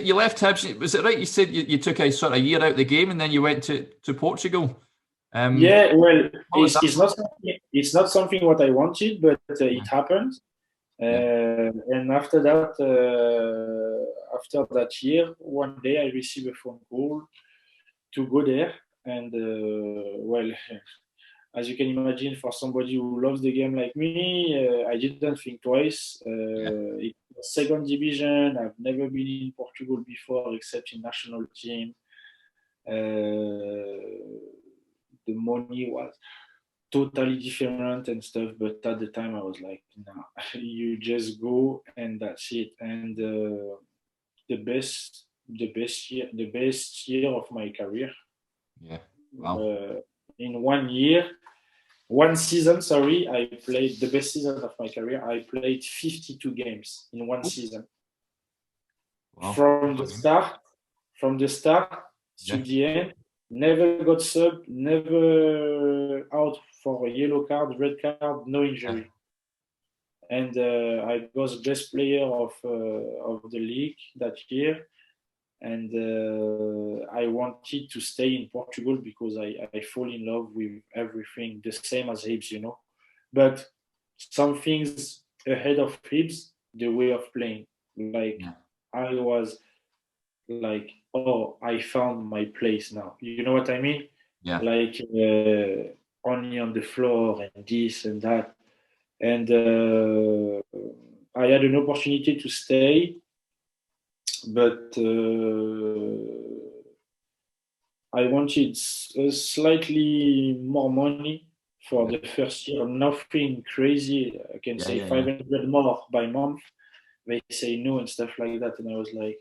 You left Hibs. Was it right? You said you took a sort of year out of the game and then you went to Portugal. Yeah, well, What was that? it's not something what I wanted, but Yeah, it happened. yeah, And after that year, one day I received a phone call to go there. And well, as you can imagine, for somebody who loves the game like me, I didn't think twice. yeah. It was second division. I've never been in Portugal before, except in national team. The money was totally different and stuff, but at the time I was like, nah, you just go and that's it. And the best year of my career. Yeah. Wow. Uh, in 1 year, one season, sorry, I played the best season of my career. I played 52 games in one season. Wow. From the start, from the start to Yeah. the end, never got sub, never out for a yellow card, red card, no Yeah. injury. And I was best player of the league that year. And I wanted to stay in Portugal because I fall in love with everything, the same as Hibs, you know. But some things ahead of Hibs, the way of playing. Like Yeah. I was like, oh, I found my place now. You know what I mean? Yeah. Like only on the floor and this and that. And I had an opportunity to stay, but I wanted slightly more money for Yeah. the first year. Nothing crazy. I can Yeah. say Yeah. Yeah. 500 more by month. They say no and stuff like that. And I was like,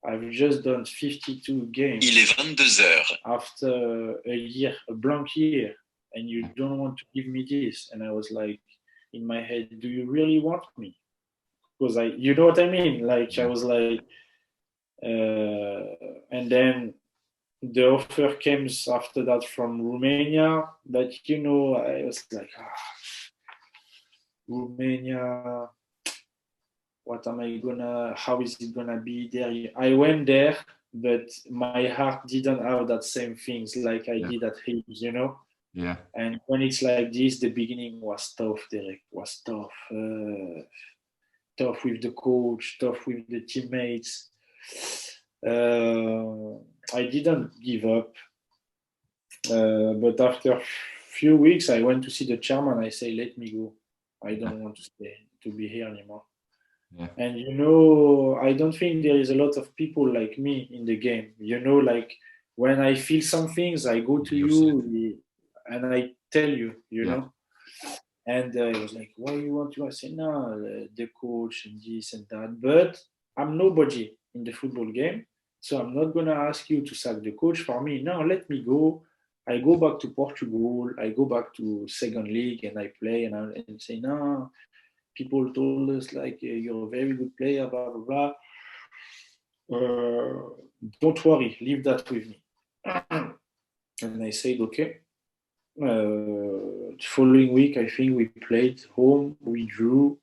I've just done 52 games. Il est 22 heures. After a year, a blank year, and you Yeah. don't want to give me this. And I was like, in my head, do you really want me? Because you know what I mean? Like, I Yeah. was like, and then the offer came after that from Romania. But I was like, Romania, what am I gonna, how is it gonna be there? I went there, but my heart didn't have that same things like I Yeah. did at Hibs. Yeah. And when it's like this, the beginning was tough, Derek, was tough. Tough with the coach, tough with the teammates. Uh, I didn't give up. But after a few weeks, I went to see the chairman. I say, let me go. I Yeah. don't want to stay, to be here anymore. Yeah. And I don't think there is a lot of people like me in the game. Like when I feel some things, I go to You'll say it. you and I tell you, Yeah. And he was like, why you want to? I say, no, the coach and this and that. But I'm nobody in the football game. So I'm not going to ask you to sack the coach for me. No, let me go. I go back to Portugal. I go back to second league and I play and say, no, people told us like you're a very good player, blah blah blah. Don't worry, leave that with me. And I said okay. Following week, I think we played home. We drew.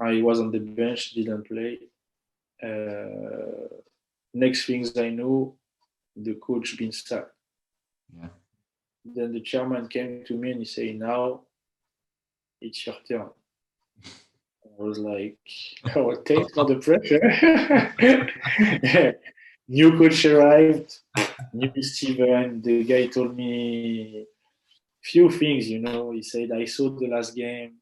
I was on the bench, didn't play. Next things I know, the coach been sacked. Yeah. Then the chairman came to me and he said, "Now it's your turn." I was like, "Oh, thanks for the pressure." New coach arrived, new Steven. The guy told me few things. He said, "I saw the last game.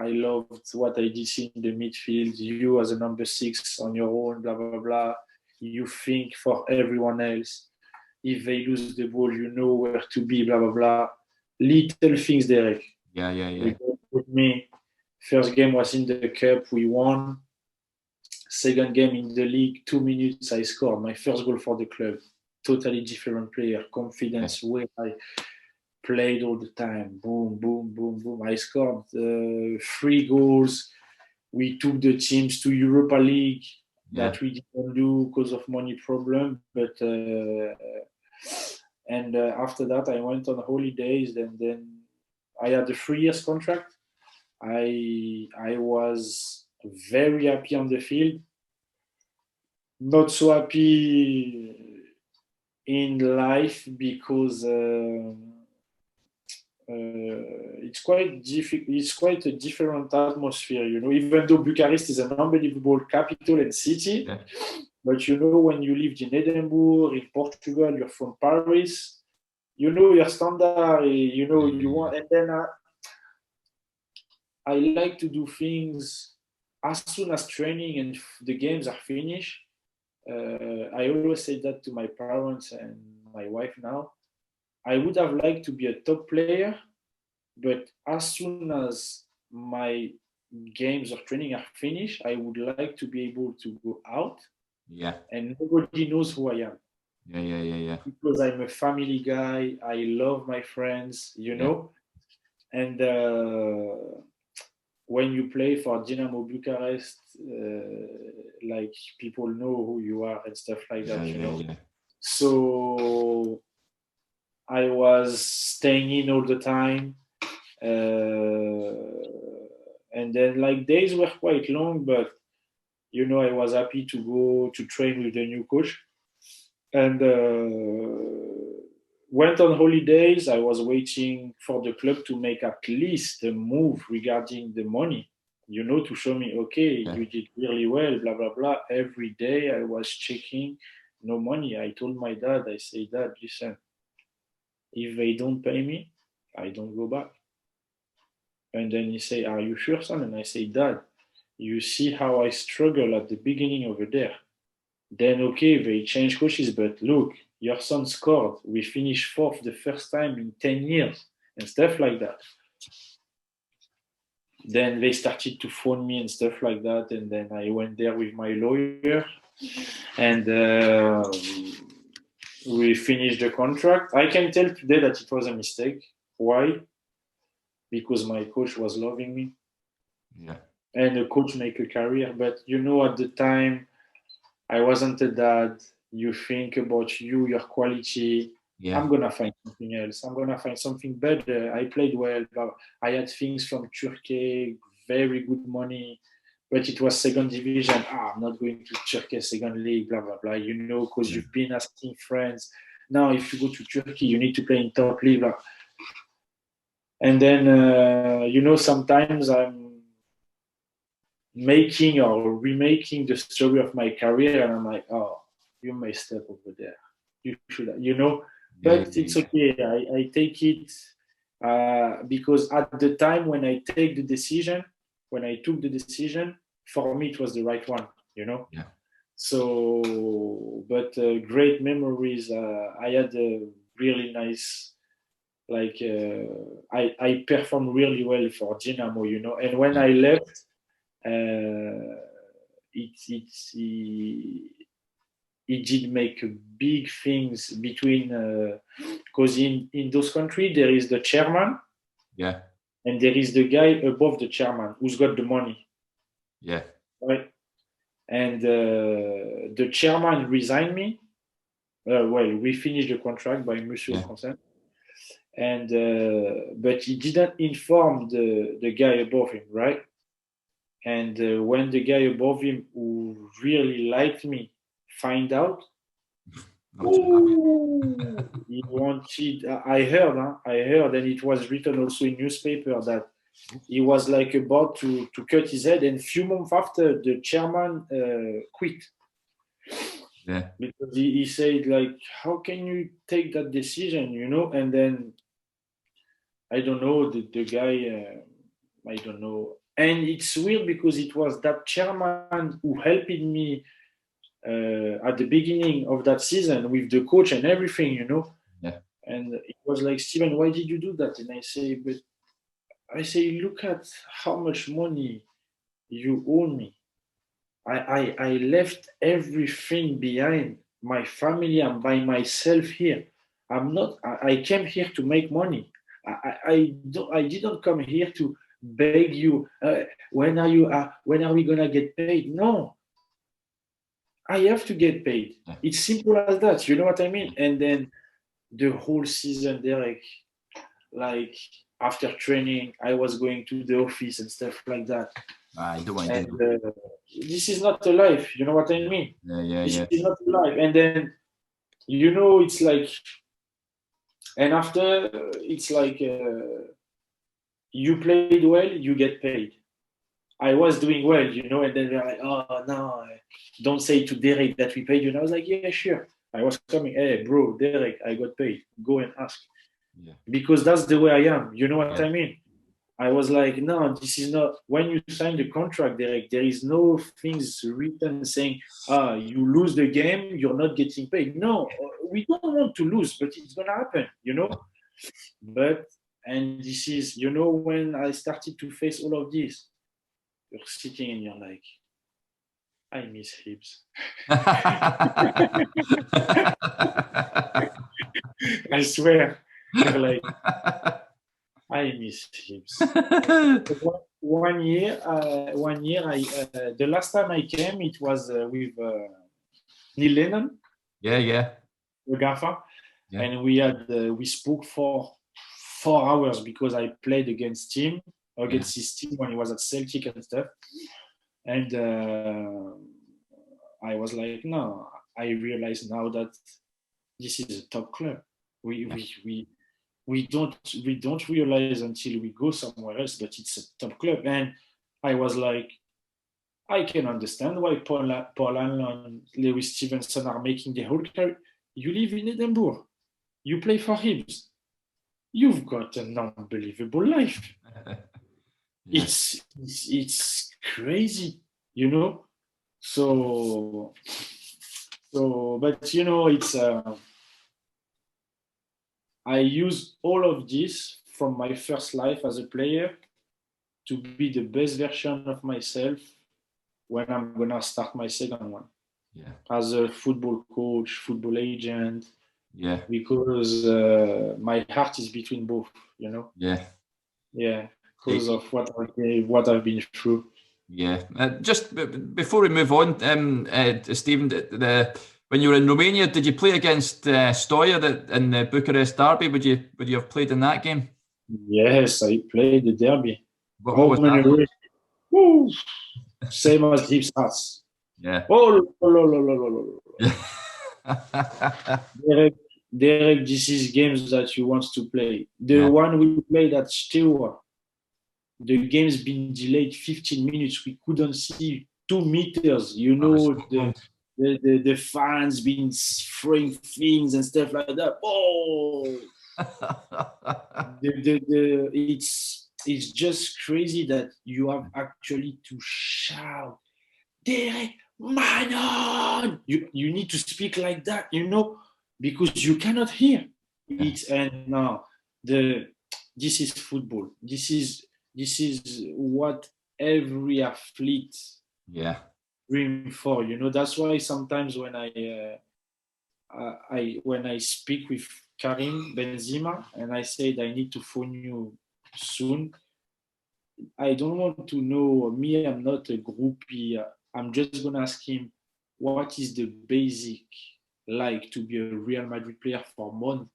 I loved what I did see in the midfield. You as a number six on your own, blah blah blah. You think for everyone else. If they lose the ball, you know where to be, blah blah blah. Little things, Derek. Yeah. Yeah. You Yeah. don't put me. First game was in the cup, we won. Second game in the league, 2 minutes I scored my first goal for the club. Totally different player, Yeah. confidence, way I played all the time. Boom, boom, boom, boom. I scored 3 goals. We took the teams to Europa League Yeah. that we didn't do because of money problem. But and after that, I went on holidays, and then I had a 3 years contract. I was very happy on the field. not so happy in life because it's quite difficult. It's quite a different atmosphere, you know. Even though Bucharest is an unbelievable capital and city, Yeah. but you know, when you lived in Edinburgh, in Portugal, you're from Paris, you know your standard, you know you want, and then I like to do things as soon as training and the games are finished. I always say that to my parents and my wife now. I would have liked to be a top player, but as soon as my games or training are finished, I would like to be able to go out Yeah. and nobody knows who I am. Yeah. Because I'm a family guy. I love my friends, you Yeah. know. And when you play for Dinamo Bucharest, like people know who you are and stuff like that, you know. Yeah. So I was staying in all the time. And then like days were quite long, but you know, I was happy to go to train with the new coach. And went on holidays. I was waiting for the club to make at least a move regarding the money, you know, to show me, okay, Yeah. you did really well, blah, blah, blah. Every day I was checking, no money. I told my dad, I say, Dad, listen, if they don't pay me, I don't go back. And then he say, are you sure, son? And I say, Dad, you see how I struggle at the beginning over there. Then, okay, they change coaches, but look, your son scored. We finished fourth the first time in 10 years and stuff like that. Then they started to phone me and stuff like that. And then I went there with my lawyer and we finished the contract. I can tell today that it was a mistake. Why? Because my coach was loving me Yeah. and the coach make a career. But you know, at the time, I wasn't a dad. You think about you, your quality. Yeah. I'm gonna find something else. I'm gonna find something better. I played well, but I had things from Turkey, very good money, but it was second division. I'm not going to Turkey second league, blah blah blah. You know, because you've been asking friends. Now, if you go to Turkey, you need to play in top league. Blah. And then you know, sometimes I'm making or remaking the story of my career, and I'm like, oh, you messed up over there. You should, you know, but it's Yeah. okay. I take it because at the time when I take the decision, when I took the decision, for me it was the right one, you know. Yeah. So, but great memories. I had a really nice, like, I performed really well for Dinamo, you know. And when I left, it did make big things between because in those countries there is the chairman Yeah. and there is the guy above the chairman who's got the money, Yeah. right? And the chairman resigned me. Well, we finished the contract by mutual Yeah. consent, and but he didn't inform the guy above him, right? And when the guy above him who really liked me find out, Not too happy. he wanted. I heard, and it was written also in newspaper that he was like about to cut his head, and few months after, the chairman quit Yeah. because he said like, how can you take that decision, you know? And then I don't know the guy. I don't know, and it's weird because it was that chairman who helped me at the beginning of that season with the coach and everything, you know. Yeah. And it was like, Steven, why did you do that? And I say, look at how much money you owe me. I left everything behind, my family. I'm by myself here. I'm not. I came here to make money. I didn't come here to beg you. When are you? When are we gonna get paid? No, I have to get paid. Yeah. It's simple as that. You know what I mean? And then the whole season, Derek, like after training, I was going to the office and stuff like that. I don't want to And do that. this is not a life. You know what I mean? This is not a life. And then, it's like, and after, it's like, you played well, you get paid. I was doing well, and then they're like, oh, no, don't say to Derek that we paid you. And I was like, yeah, sure. I was coming, hey, bro, Derek, I got paid. Go and ask. Yeah. Because that's the way I am. You know what I mean? I was like, no, this is not. When you sign the contract, Derek, there is no things written saying, you lose the game, you're not getting paid. No, we don't want to lose, but it's going to happen, But, and this is, when I started to face all of this, you're sitting and you're like, I miss Hibs. I swear. You're like, I miss Hibs. one year, the last time I came, it was with Neil Lennon. Yeah. The gaffer. Yeah. And we spoke for 4 hours because I played against his team when he was at Celtic and stuff. And I was like, no, I realize now that this is a top club. We don't realize until we go somewhere else, but it's a top club. And I was like, I can understand why Paul Allen and Lewis Stevenson are making the whole career. You live in Edinburgh. You play for Hibs. You've got an unbelievable life. It's crazy, So, but it's. I use all of this from my first life as a player to be the best version of myself when I'm gonna start my second one. Yeah. As a football coach, football agent. Yeah. Because my heart is between both, Yeah. Yeah. Because of what I've been through. Yeah. Just before we move on, Stephen, when you were in Romania, did you play against Stoya in the Bucharest derby? Would you have played in that game? Yes, I played the derby. What was that? Woo! Same as Hibs Hearts. Yeah. Oh. Derek, this is games that you want to play. The one we played at Steaua, the game's been delayed 15 minutes. We couldn't see 2 meters. The fans been throwing things and stuff like that. Oh, it's just crazy that you have actually to shout, Derek, man on! You need to speak like that, because you cannot hear it. And now this is football. This is what every athlete dream for. That's why sometimes when I speak with Karim Benzema and I said I need to phone you soon, I don't want to know me. I'm not a groupie. I'm just gonna ask him what is the basic like to be a Real Madrid player for more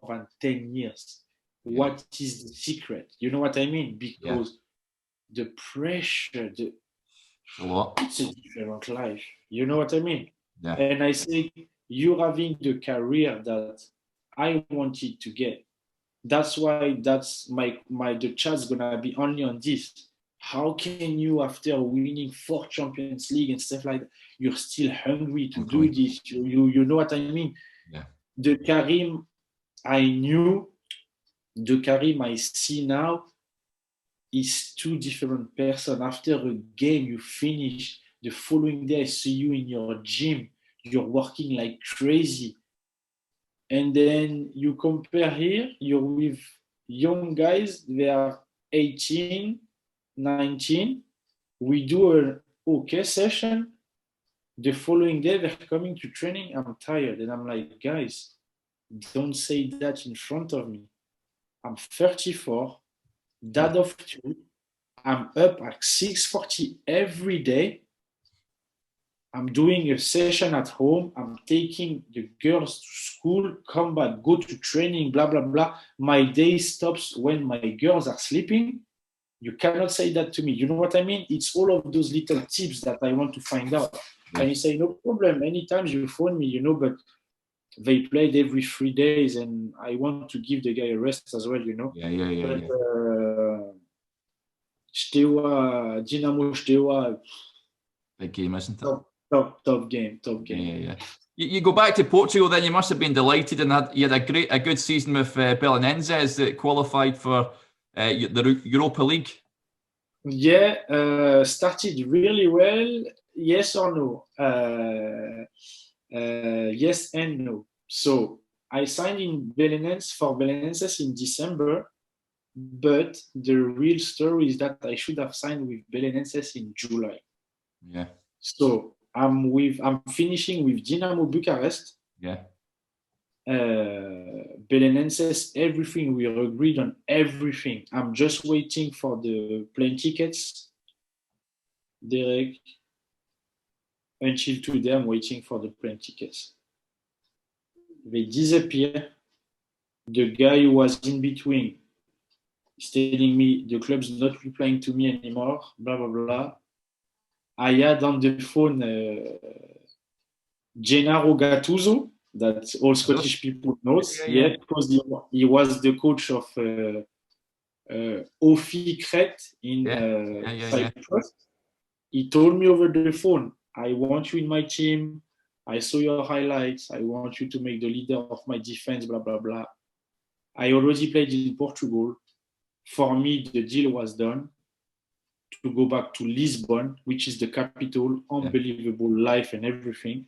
than 10 years. What is the secret? You know what I mean? Because the pressure, it's a different life. You know what I mean? Yeah. And I say, you're having the career that I wanted to get. That's why the chat's gonna be only on this. How can you, after winning 4 Champions League and stuff like that, you're still hungry to do this? You know what I mean? Yeah. The Karim I knew, the Karim I see now is 2 different persons. After a game you finish, the following day I see you in your gym, you're working like crazy. And then you compare here, you're with young guys, they are 18, 19. We do an okay session. The following day, they're coming to training. I'm tired. And I'm like, guys, don't say that in front of me. I'm 34, dad of 2. I'm up at 6:40 every day. I'm doing a session at home. I'm taking the girls to school, come back, go to training, blah, blah, blah. My day stops when my girls are sleeping. You cannot say that to me. You know what I mean? It's all of those little tips that I want to find out. And you say, no problem. Anytime you phone me, you know, but they played every 3 days and I want to give the guy a rest as well, you know. Steaua, Dinamo Steaua. Big game, isn't it? Top game. Yeah. You go back to Portugal, then you must have been delighted, and you had a good season with Belenenses that qualified for the Europa League. Yeah, started really well. Yes or no? Yes and no. So I signed in Belenenses in December, but the real story is that I should have signed with Belenenses in July. Yeah. So I'm finishing with Dinamo Bucharest. Yeah. Belenenses, everything, we agreed on everything. I'm just waiting for the plane tickets. Derek, until today, I'm waiting for the plane tickets. They disappear. The guy who was in between is telling me the club's not replying to me anymore, blah, blah, blah. I had on the phone Gennaro Gattuso, that all Scottish people knows. Yeah, because he was the coach of Ofi Crete in Cyprus. He told me over the phone, I want you in my team. I saw your highlights. I want you to make the leader of my defense, blah, blah, blah. I already played in Portugal. For me, the deal was done to go back to Lisbon, which is the capital, unbelievable life and everything.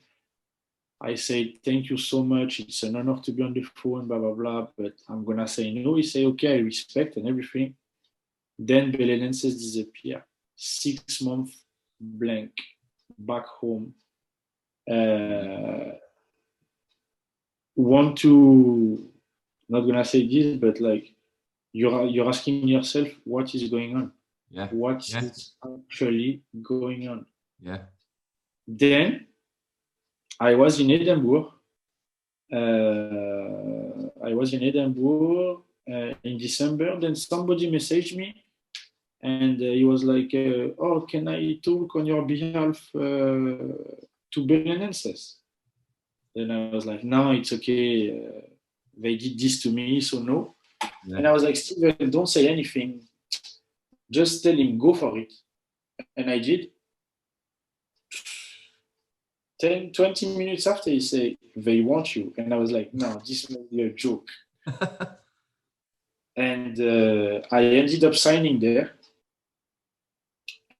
I said, thank you so much. It's an honor to be on the phone, blah, blah, blah. But I'm going to say no. He said, okay, I respect and everything. Then Belenenses disappear. 6 months blank, back home. Want to, not going to say this, but like, you're asking yourself, what is going on? Yeah. What is actually going on? Yeah. Then I was in Edinburgh. In December. Then somebody messaged me, and he was like, "Oh, can I talk on your behalf to Belenenses?" Then I was like, "No, it's okay. They did this to me, so no." Yeah. And I was like, "Steven, don't say anything. Just tell him, go for it." And I did. 10, 20 minutes after, he said, they want you. And I was like, no, this must be a joke. And I ended up signing there.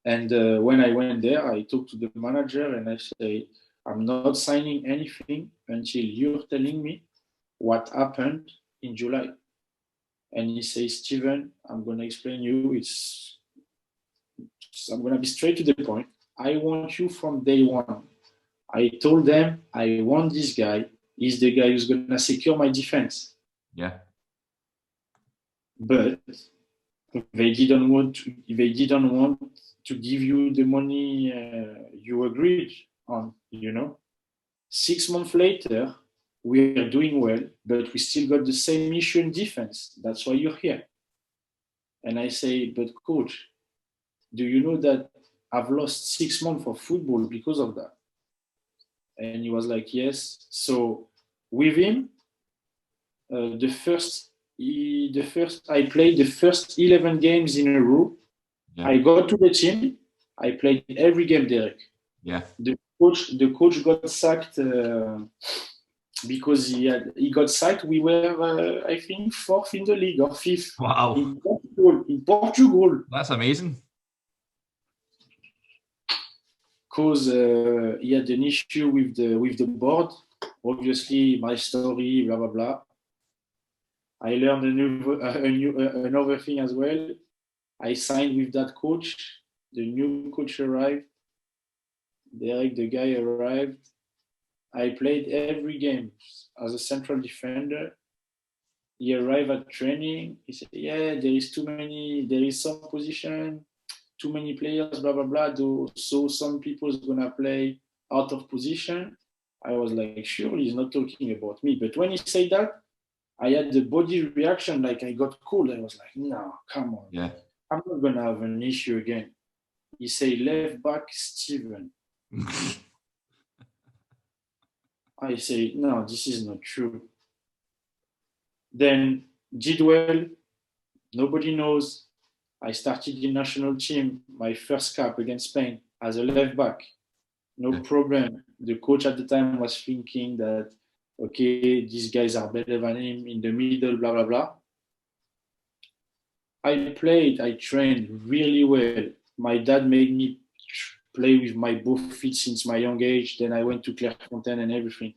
And when I went there, I talked to the manager and I said, I'm not signing anything until you're telling me what happened in July. And he says, Steven, I'm going to explain you. I'm going to be straight to the point. I want you from day one. I told them, I want this guy. He's the guy who's going to secure my defense. Yeah. But they didn't want to give you the money you agreed on, you know. 6 months later, we are doing well, but we still got the same issue in defense. That's why you're here. And I say, but coach, do you know that I've lost 6 months of football because of that? And he was like, yes. So with him, I played the first 11 games in a row. Yeah. I got to the team. I played every game, Derek. Yeah. The coach got sacked because he got sacked. We were, I think, 4th in the league or 5th. Wow. In Portugal. That's amazing. Because he had an issue with the board. Obviously, my story, blah, blah, blah. I learned another thing as well. I signed with that coach. The new coach arrived. Derek, the guy, arrived. I played every game as a central defender. He arrived at training. He said, yeah, there is some position, too many players, blah, blah, blah. So some people is going to play out of position. I was like, sure, he's not talking about me. But when he said that, I had the body reaction, like I got cold. I was like, no, come on. Yeah. I'm not gonna have an issue again. He say left back Steven. I say no, this is not true. Then did well. Nobody knows. I started the national team, my first cap against Spain as a left back. No problem. The coach at the time was thinking that, okay, these guys are better than him in the middle, blah, blah, blah. I played, I trained really well. My dad made me play with my both feet since my young age. Then I went to Clairefontaine and everything,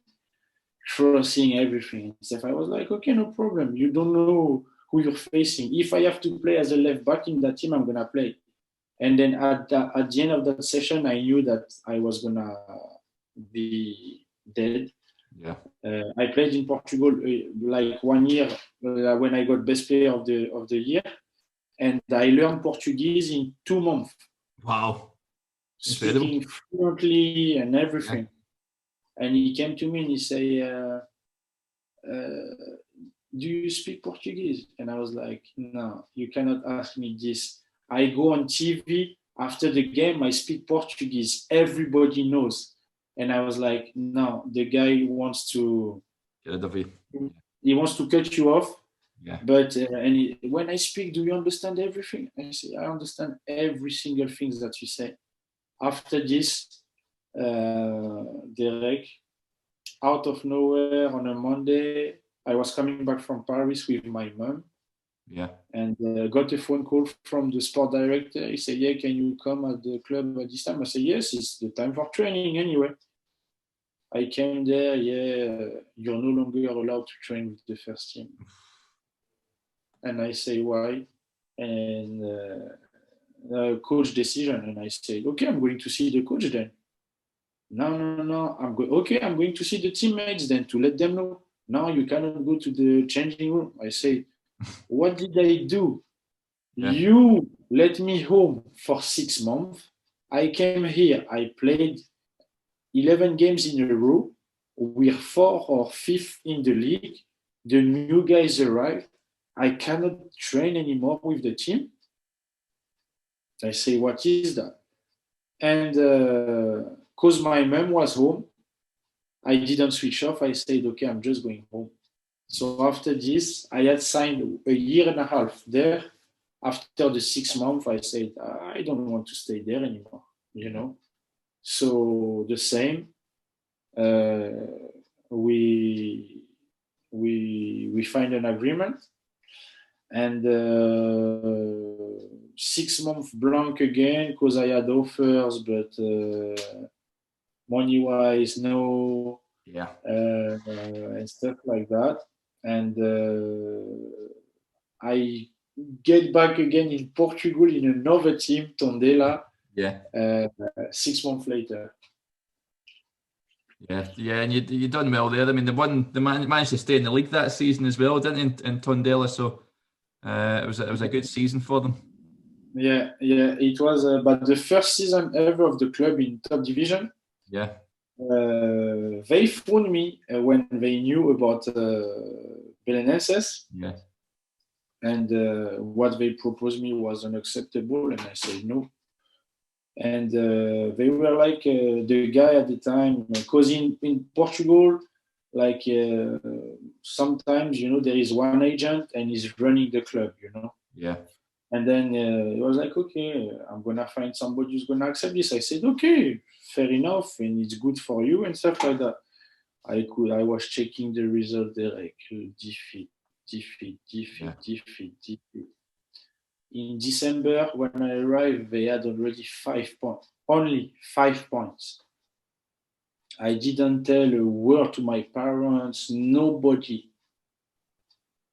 crossing everything and stuff. I was like, okay, no problem. You don't know who you're facing. If I have to play as a left back in that team, I'm going to play. And then at the end of that session, I knew that I was going to be dead. Yeah. I played in Portugal like 1 year when I got best player of the year. And I learned Portuguese in 2 months. Wow. Speaking fluently and everything. Yeah. And he came to me and he said, do you speak Portuguese? And I was like, no, you cannot ask me this. I go on TV after the game, I speak Portuguese. Everybody knows. And I was like, no, the guy wants to get rid of you. He wants to cut you off. Yeah. But when I speak, do you understand everything? I say, I understand every single thing that you say. After this, Derek, out of nowhere on a Monday, I was coming back from Paris with my mom. Yeah. And got a phone call from the sport director. He said, yeah, can you come at the club at this time? I said, yes, it's the time for training anyway. I came there, yeah, you're no longer allowed to train with the first team. And I say, why? And coach decision. And I said, okay, I'm going to see the coach then. No. I'm going to see the teammates then to let them know. No, you cannot go to the changing room. I say, what did I do? Yeah. You let me home for 6 months. I came here. I played 11 games in a row. We're 4th or 5th in the league. The new guys arrived. I cannot train anymore with the team. I say, what is that? And because my mom was home, I didn't switch off. I said, okay, I'm just going home. So after this, I had signed a year and a half there. After the 6 months, I said, I don't want to stay there anymore, you know. So the same, we find an agreement, and 6 months blank again because I had offers, but money-wise, no, and stuff like that. And I get back again in Portugal in another team, Tondela. 6 months later. Yeah, and you done well there. I mean, they managed to stay in the league that season as well, didn't they, in Tondela? So it was a good season for them. Yeah, it was. But the first season ever of the club in top division. Yeah. They phoned me when they knew about Belenenses. Yeah. And what they proposed me was unacceptable, and I said no. And they were like the guy at the time, because in Portugal, like sometimes, you know, there is one agent and he's running the club, you know. Yeah. And then it was like, okay, I'm going to find somebody who's going to accept this. I said, okay, fair enough, and it's good for you and stuff like that. I was checking the result there, like defeat. In December, when I arrived, they had already 5 points. Only 5 points. I didn't tell a word to my parents, nobody.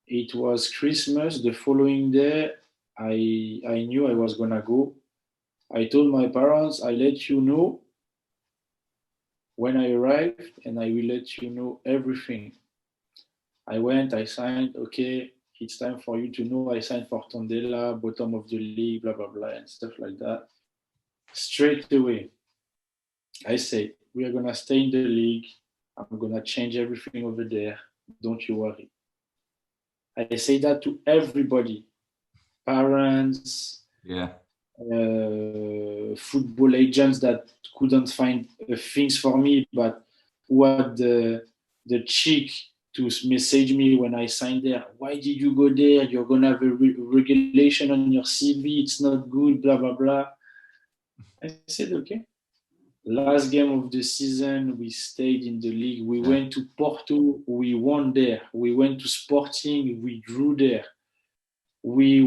It was Christmas. The following day, I knew I was going to go. I told my parents, I let you know when I arrived, and I will let you know everything. I went, I signed, okay, it's time for you to know I signed for Tondela, bottom of the league, blah, blah, blah, and stuff like that. Straight away, I say, we are going to stay in the league. I'm going to change everything over there. Don't you worry. I say that to everybody, parents, Yeah. Football agents that couldn't find things for me, but who had the cheek to message me when I signed there. Why did you go there? You're gonna have a regulation on your CV. It's not good. Blah blah blah. I said okay. Last game of the season, we stayed in the league. We went to Porto. We won there. We went to Sporting. We drew there. We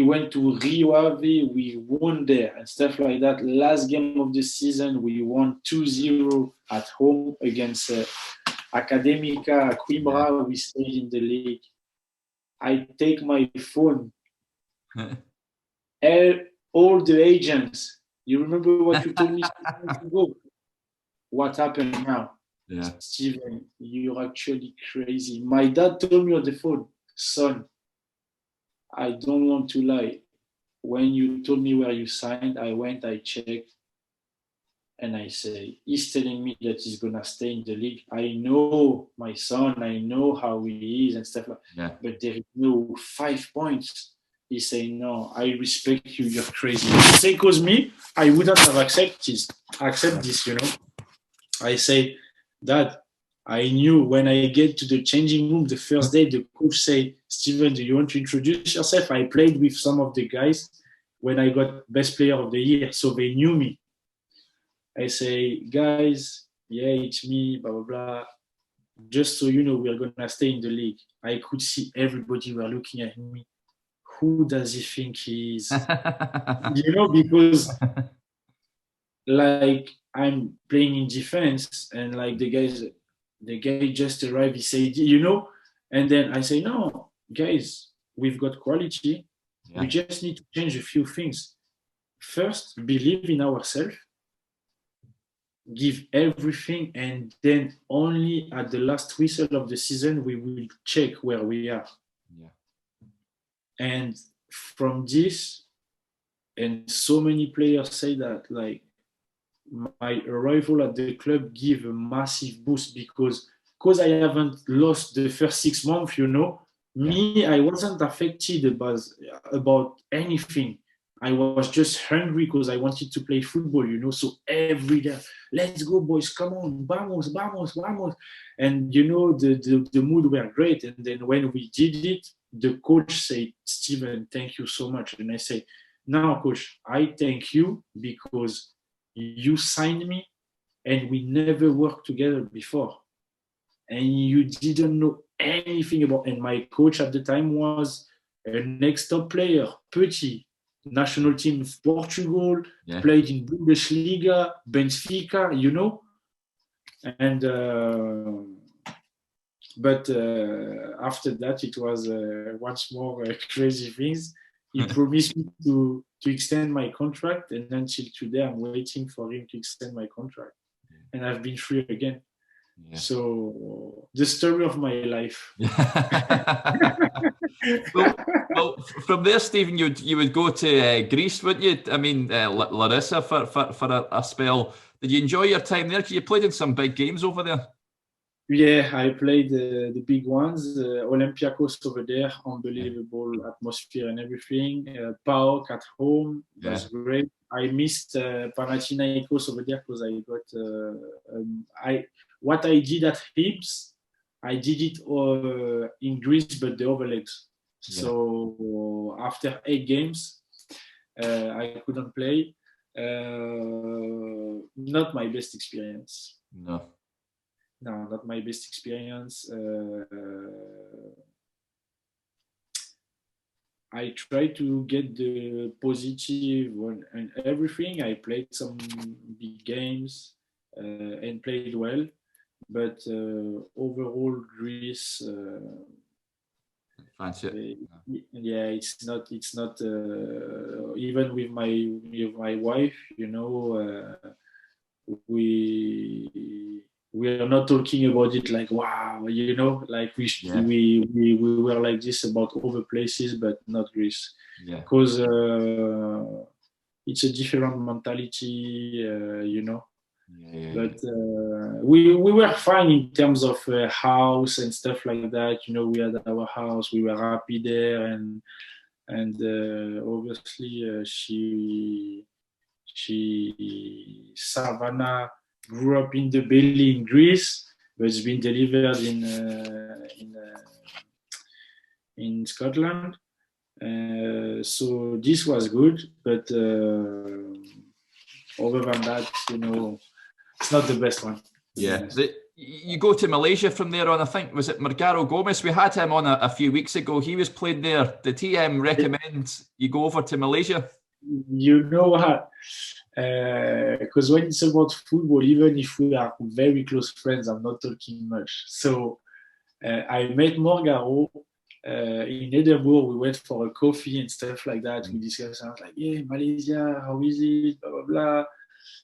went to Rio Ave, we won there and stuff like that. Last game of the season, we won 2-0 at home against Academica Coimbra. We stayed in the league. I take my phone. All the agents, you remember what you told me 6 months ago? What happened now? Yeah. Steven, you're actually crazy. My dad told me on the phone, son, I don't want to lie. When you told me where you signed, I went, I checked, and I say, he's telling me that he's going to stay in the league. I know my son, I know how he is and stuff like that. But there is no 5 points. He say, no, I respect you, you're crazy. Say, because me, I wouldn't have accept this, you know. I say, Dad, I knew when I get to the changing room the first day, the coach say, Steven, do you want to introduce yourself? I played with some of the guys when I got best player of the year, so they knew me. I say, guys, yeah, it's me, blah, blah, blah. Just so you know, we're going to stay in the league. I could see everybody were looking at me. Who does he think he is? You know, because like I'm playing in defense and like the guy just arrived, he said, you know, and then I say, no, guys, we've got quality. We just need to change a few things. First, believe in ourselves, give everything, and then only at the last whistle of the season, we will check where we are. Yeah. And from this, and so many players say that, like, my arrival at the club give a massive boost because I haven't lost the first 6 months, you know. Me, I wasn't affected about anything. I was just hungry because I wanted to play football, you know. So every day, let's go, boys, come on, vamos, vamos, vamos. And, you know, the mood were great. And then when we did it, the coach said, Steven, thank you so much. And I say, now, coach, I thank you because you signed me and we never worked together before. And you didn't know anything about, and my coach at the time was an ex-top player, Petit, national team of Portugal, played in Bundesliga, Benfica, you know. And but after that, it was once more crazy things. He promised me to extend my contract, and until today, I'm waiting for him to extend my contract. And I've been free again. Yeah. So the story of my life. well, from there, Stephen, you would go to Greece, wouldn't you? I mean, Larissa for a spell. Did you enjoy your time there? Because you played in some big games over there. Yeah, I played the big ones. Olympiacos over there, unbelievable atmosphere and everything. PAOK at home, was great. I missed Panathinaikos over there because I got what I did at Hibs, I did it in Greece, but the overlegs. Yeah. So after 8 games, I couldn't play. Not my best experience. No, not my best experience. I tried to get the positive and everything. I played some big games and played well, but overall, Greece. It's not. Even with my wife, you know, we are not talking about it like wow, you know, like we were like this about other places, but not Greece, because it's a different mentality, you know. But we were fine in terms of house and stuff like that. You know, we had our house, we were happy there, and and obviously she Savannah grew up in the Belly in Greece, but it's been delivered in Scotland. So this was good, but other than that, it's not the best one. Yeah. You go to Malaysia from there on, I think, was it Margaro Gomez? We had him on a few weeks ago. He was playing there. Did he recommend you go over to Malaysia? You know what? Because when it's about football, even if we are very close friends, I'm not talking much. So I met Margaro in Edinburgh. We went for a coffee and stuff like that. We discussed. I was like, yeah, Malaysia, how is it? Blah, blah, blah.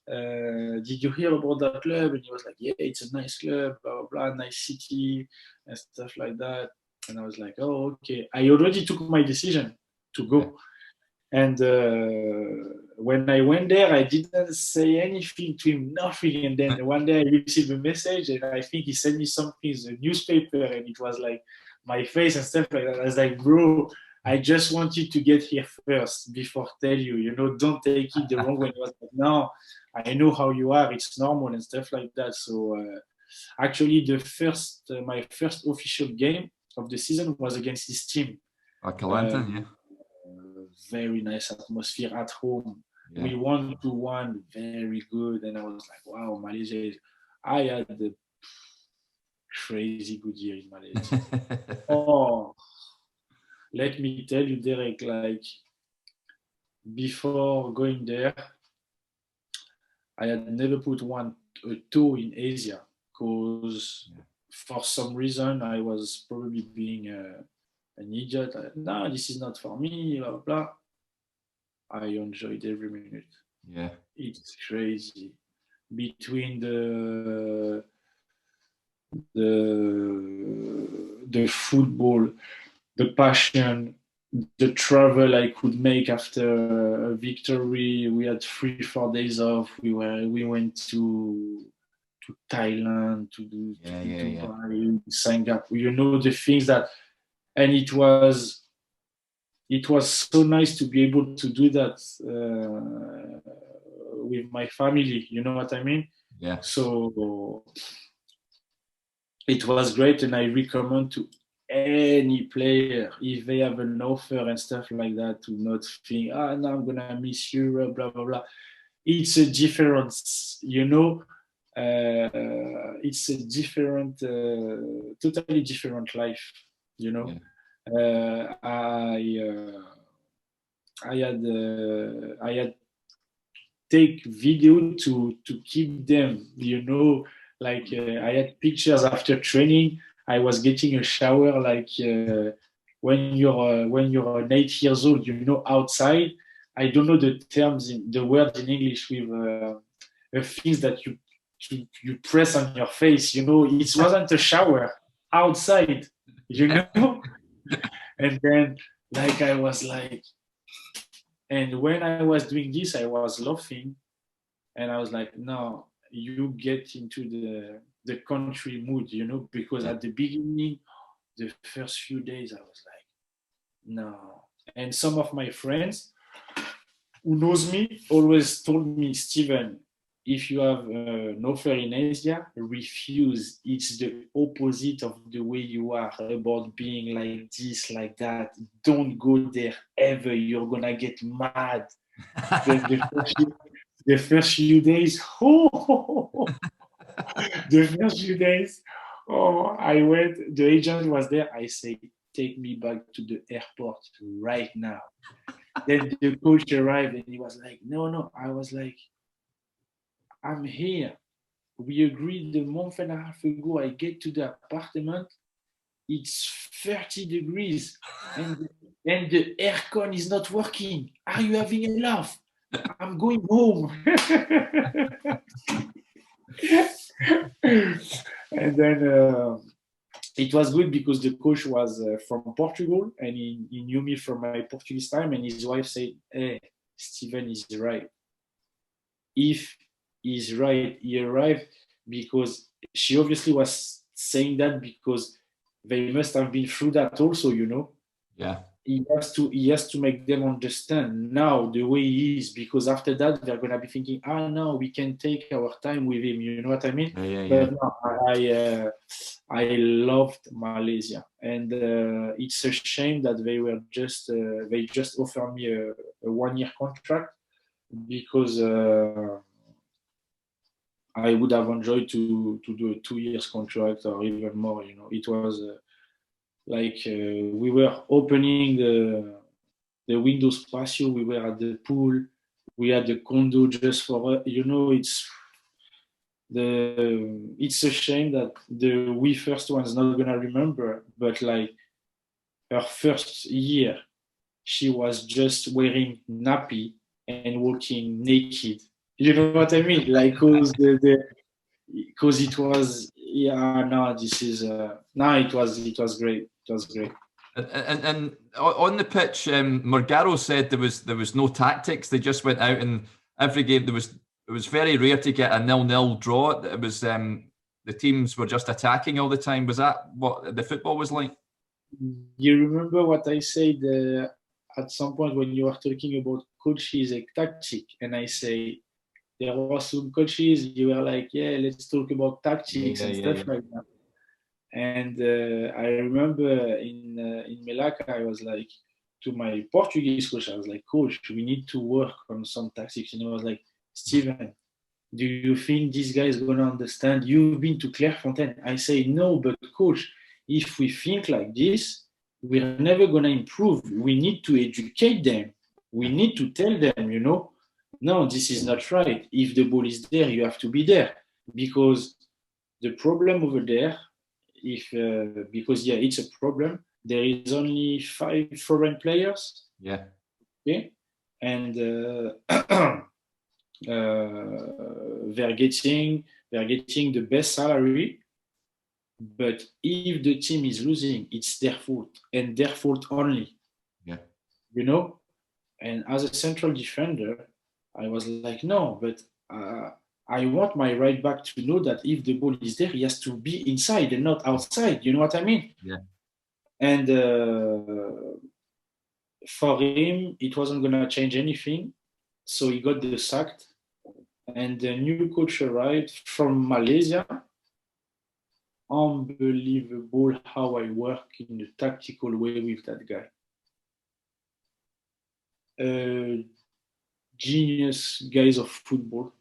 Did you hear about that club? And he was like, yeah, it's a nice club, blah, blah, blah, nice city and stuff like that. And I was like, oh, okay. I already took my decision to go. And when I went there, I didn't say anything to him, nothing. And then one day I received a message, and I think he sent me something, a newspaper, and it was like my face and stuff like that. I was like, bro, I just wanted to get here first before tell you, don't take it the wrong way. He was like, no, I know how you are. It's normal and stuff like that. So actually, my first official game of the season was against this team. Atalanta, yeah. Very nice atmosphere at home. Yeah. We won 2-1, very good. And I was like, wow, Malaysia. I had a crazy good year in Malaysia. Oh, let me tell you, Derek, like before going there, I had never put a toe in Asia because for some reason I was probably being an idiot. No, this is not for me, blah, blah. I enjoyed every minute. Yeah. It's crazy. Between the football, the passion, the travel I could make after a victory. We had 3-4 days off. We went to Thailand, to Dubai, Singapore. The things that, and it was so nice to be able to do that with my family. You know what I mean? Yeah. So it was great, and I recommend to any player, if they have an offer and stuff like that, to not think, no, I'm gonna miss Europe, blah blah blah. It's a difference, it's a different, totally different life, Yeah. I had take video to keep them, like I had pictures after training. I was getting a shower like when you're 8 years old, outside. I don't know the terms the words in English with the things that you press on your face. It wasn't a shower outside, And then I was like, and when I was doing this, I was laughing, and I was like, no, you get into the country mood, because at the beginning, the first few days, I was like, no. And some of my friends who knows me always told me, Steven, if you have an offer in Asia, refuse. It's the opposite of the way you are about being like this, like that. Don't go there ever. You're going to get mad. The first few days, I went, the agent was there. I say, take me back to the airport right now. Then the coach arrived and he was like, no. I was like, I'm here. We agreed a month and a half ago. I get to the apartment. It's 30 degrees and the aircon is not working. Are you having a laugh? I'm going home. And then it was good because the coach was from Portugal, and he knew me from my Portuguese time, and his wife said, hey, Steven is right. If he's right, he arrived, because she obviously was saying that because they must have been through that also, Yeah. he has to make them understand now the way he is, because after that they're gonna be thinking, no, we can take our time with him. You know what I mean? But no, I loved Malaysia, and it's a shame that they just offered me a 1-year contract, because I would have enjoyed to do a 2 years contract or even more. It was we were opening the windows patio. We were at the pool. We had the condo just for it's a shame that the we first one is not gonna remember, but like her first year, she was just wearing nappy and walking naked. You know what I mean? Like, because it was, no, this is no, it was great. It was great. And on the pitch, Morgaro said there was no tactics. They just went out, and every game it was very rare to get a 0-0 draw. It was the teams were just attacking all the time. Was that what the football was like? You remember what I said at some point when you were talking about coaches and tactic, and I say there were some coaches, you were like, yeah, let's talk about tactics and stuff like that. And I remember in Melaka, I was like, to my Portuguese coach, I was like, coach, we need to work on some tactics. And he was like, Steven, do you think this guy is going to understand? You've been to Clairefontaine. I say, no, but coach, if we think like this, we're never going to improve. We need to educate them. We need to tell them, no, this is not right. If the ball is there, you have to be there. Because the problem over there, because it's a problem. There is only 5 foreign players. Yeah. Okay, and they're getting the best salary. But if the team is losing, it's their fault, and their fault only. Yeah. And as a central defender, I was like, no, but I want my right back to know that if the ball is there, he has to be inside and not outside. You know what I mean? Yeah. And for him, it wasn't going to change anything. So he got sacked. And the new coach arrived from Malaysia. Unbelievable how I work in a tactical way with that guy. Genius guys of football.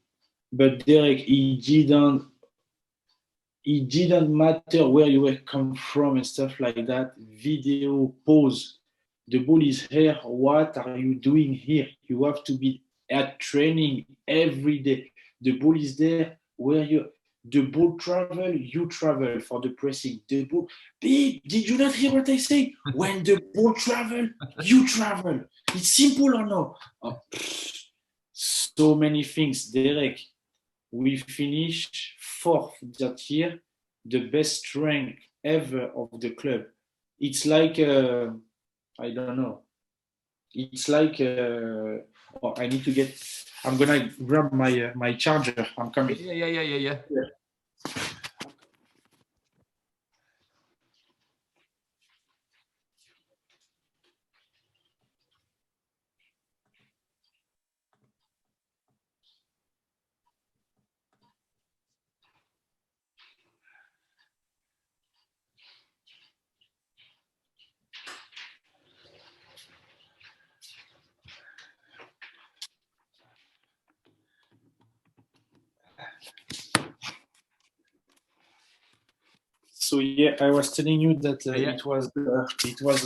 But Derek, he didn't matter where you were come from and stuff like that. Video, pause. The ball is here. What are you doing here? You have to be at training every day. The ball is there. The ball travel, you travel for the pressing. The ball, babe, did you not hear what I say? When the ball travel, you travel. It's simple or no? So many things, Derek. We finished 4th that year, the best strength ever of the club. It's like, I don't know. It's like, I need to I'm going to grab my charger. I'm coming. Yeah. So I was telling you that it was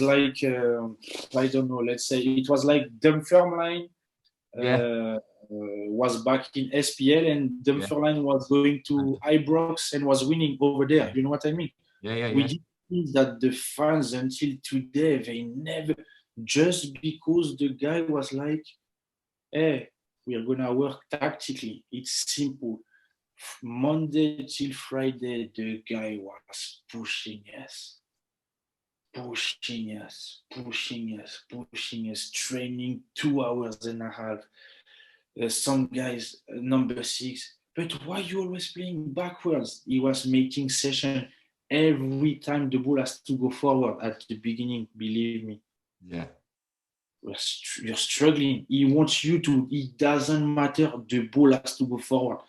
like I don't know. Let's say it was like Dunfermline was back in SPL, and Dunfermline was going to Ibrox and was winning over there. You know what I mean? We didn't think that the fans until today they never, just because the guy was like, "Hey, we are gonna work tactically. It's simple." Monday till Friday, the guy was pushing us, training 2 hours and a half. Some guys, number 6, but why you always playing backwards? He was making session every time the ball has to go forward at the beginning, believe me. Yeah. You're struggling. He wants you to. It doesn't matter. The ball has to go forward.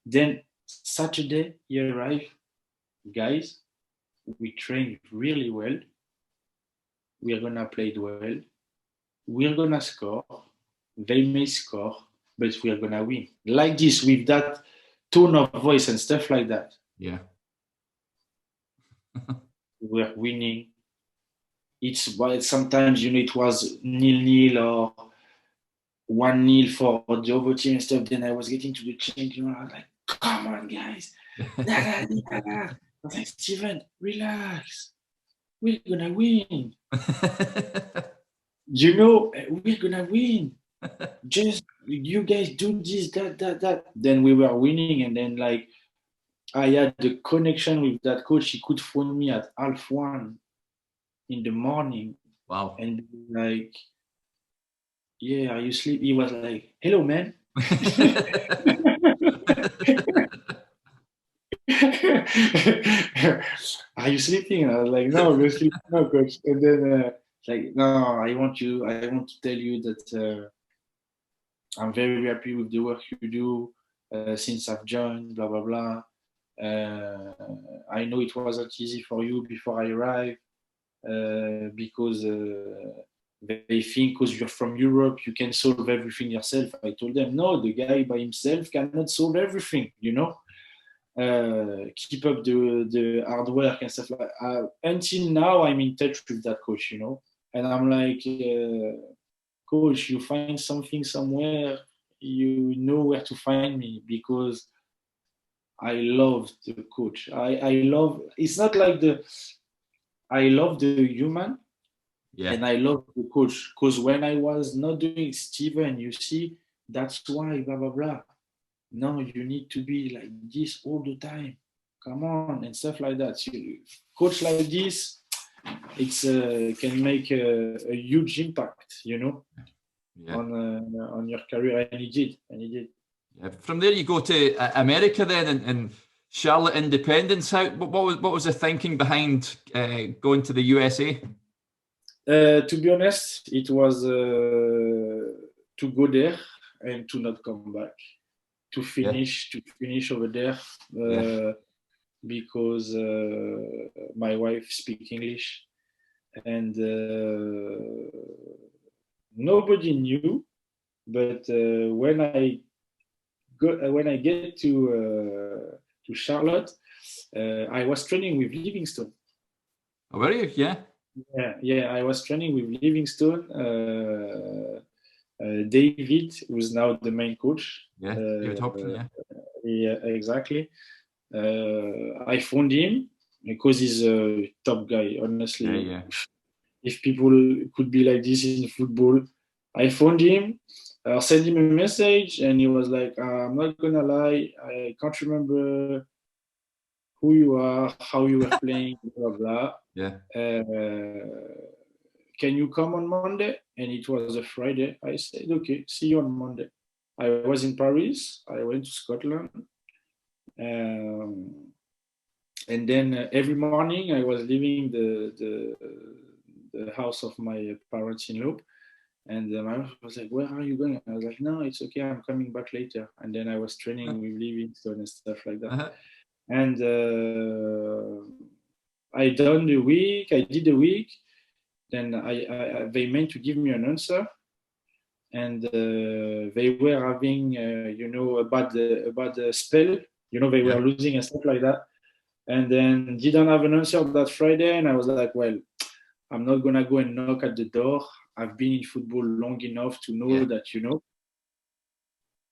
Then Saturday he arrived, guys. We trained really well. We're gonna play well. We're gonna score. They may score, but we are gonna win. Like this, with that tone of voice and stuff like that. Yeah. We're winning. It's but sometimes it was 0-0 or 1-0 for the other team and stuff. Then I was getting to the change, I was like, come on, guys. I was like, Steven, relax. We're gonna win. We're gonna win. Just you guys do this, that. Then we were winning, and then like I had the connection with that coach. He could phone me at 1:30 in the morning. Wow. And like, yeah, are you sleep? He was like, hello, man. Are you sleeping? And I was like, no, go sleep now, coach. And then like, no, I want to tell you that I'm very happy with the work you do since I've joined, blah, blah, blah. I know it wasn't easy for you before I arrived because they think because you're from Europe, you can solve everything yourself. I told them, no, the guy by himself cannot solve everything, keep up the hard work and stuff like that. Until now, I'm in touch with that coach, and I'm like, coach, you find something somewhere, you know where to find me, because I love the coach. I love, it's not like I love the human, and I love the coach, because when I was not doing Steven, you see, that's why, blah, blah, blah. No, you need to be like this all the time. Come on, and stuff like that. So, coach like this, it's can make a huge impact, on your career, and he did. Yeah. From there, you go to America then, and Charlotte Independence. What was the thinking behind going to the USA? To be honest, it was to go there and to not come back. To finish over there because my wife speaks English, and nobody knew. But when I get to Charlotte, I was training with Livingstone. Oh, were you? Yeah. I was training with Livingstone. David, who's now the main coach. Yeah, David Hopkins, yeah, exactly. I found him because he's a top guy, honestly. Yeah. If people could be like this in football. I found him, sent him a message, and he was like, I'm not gonna lie, I can't remember who you are, how you were playing, blah, blah. Yeah. Can you come on Monday? And it was a Friday. I said, okay, see you on Monday. I was in Paris. I went to Scotland. And then every morning I was leaving the house of my parents-in-law. And my wife was like, where are you going? I was like, no, it's okay. I'm coming back later. And then I was training with Livingstone and stuff like that. And I did the week. Then they meant to give me an answer, and they were having, a bad spell. They were losing and stuff like that. And then didn't have an answer that Friday, and I was like, well, I'm not gonna go and knock at the door. I've been in football long enough to know that,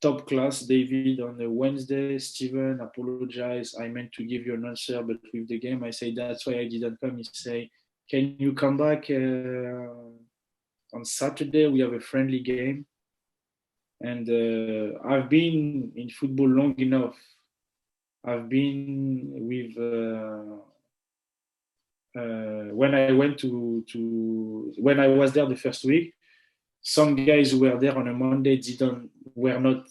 top class, David, on a Wednesday. Steven, apologize. I meant to give you an answer, but with the game, I say that's why I didn't come. He say, can you come back on Saturday? We have a friendly game. And I've been in football long enough. I've been with when I went when I was there the first week. Some guys who were there on a Monday were not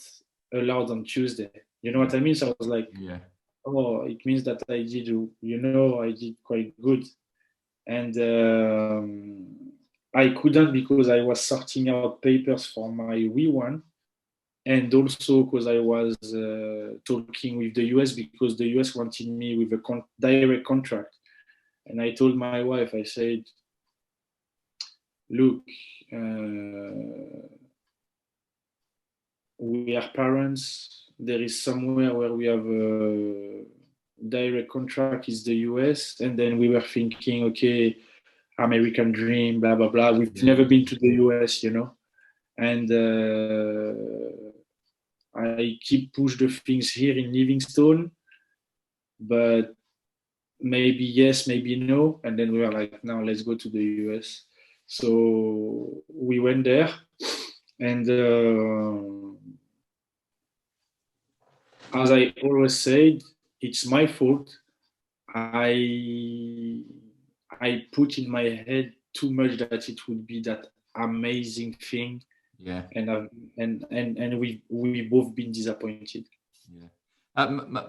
allowed on Tuesday. You know what I mean? So I was like, oh, it means that I did quite good. And I couldn't because I was sorting out papers for my W1, and also because I was talking with the US because the US wanted me with a direct contract. And I told my wife, I said, look, we are parents. There is somewhere where we have a direct contract is the US. And then we were thinking, okay, American dream, blah, blah, blah. We've never been to the US, you know. And I keep push the things here in Livingstone, but maybe yes, maybe no. And then we were like, now let's go to the US. So we went there, and as I always said, it's my fault. I put in my head too much that it would be that amazing thing. Yeah. And we both been disappointed. Yeah.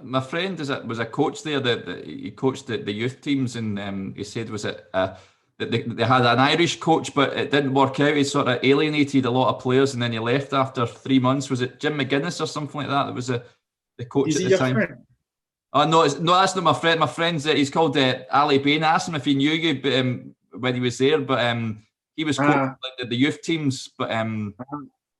My friend was a coach there that he coached the youth teams, and he said was it that they had an Irish coach, but it didn't work out. He sort of alienated a lot of players, and then he left after 3 months. Was it Jim McGuinness or something like that? That was the coach Is at he the your time. friend? Oh no, no, that's not my friend. My friend's he's called Ali Bain. I asked him if he knew you when he was there, but he was coaching the youth teams. But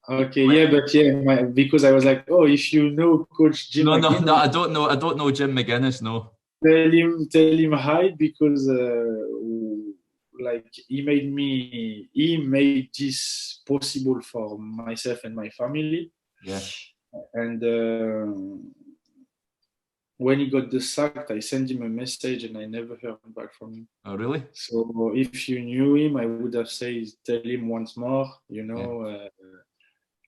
okay, yeah, but yeah, because I was like, oh, if you know Coach Jim, no, McGuinness, I don't know Jim McGuinness. No. tell him hi because like he made this possible for myself and my family. Yeah. And when he got the sacked, I sent him a message and I never heard back from him. Oh, really? So if you knew him, I would have said, tell him once more, you know. Yeah.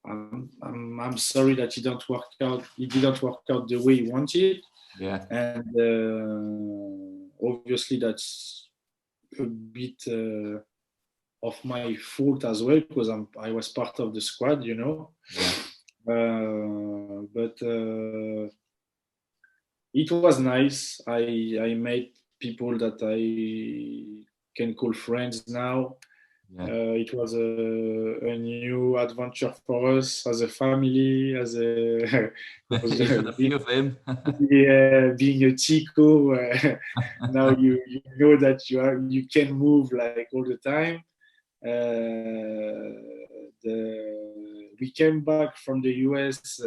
I'm sorry that it didn't work out. It didn't work out the way he wanted. Yeah. And obviously that's a bit of my fault as well because I was part of the squad, you know. Yeah. But it was nice. I met people that I can call friends now. Yeah. It was a new adventure for us as a family, as a few of them. Being a Thicot. Now you know that you can move like all the time. We came back from the US.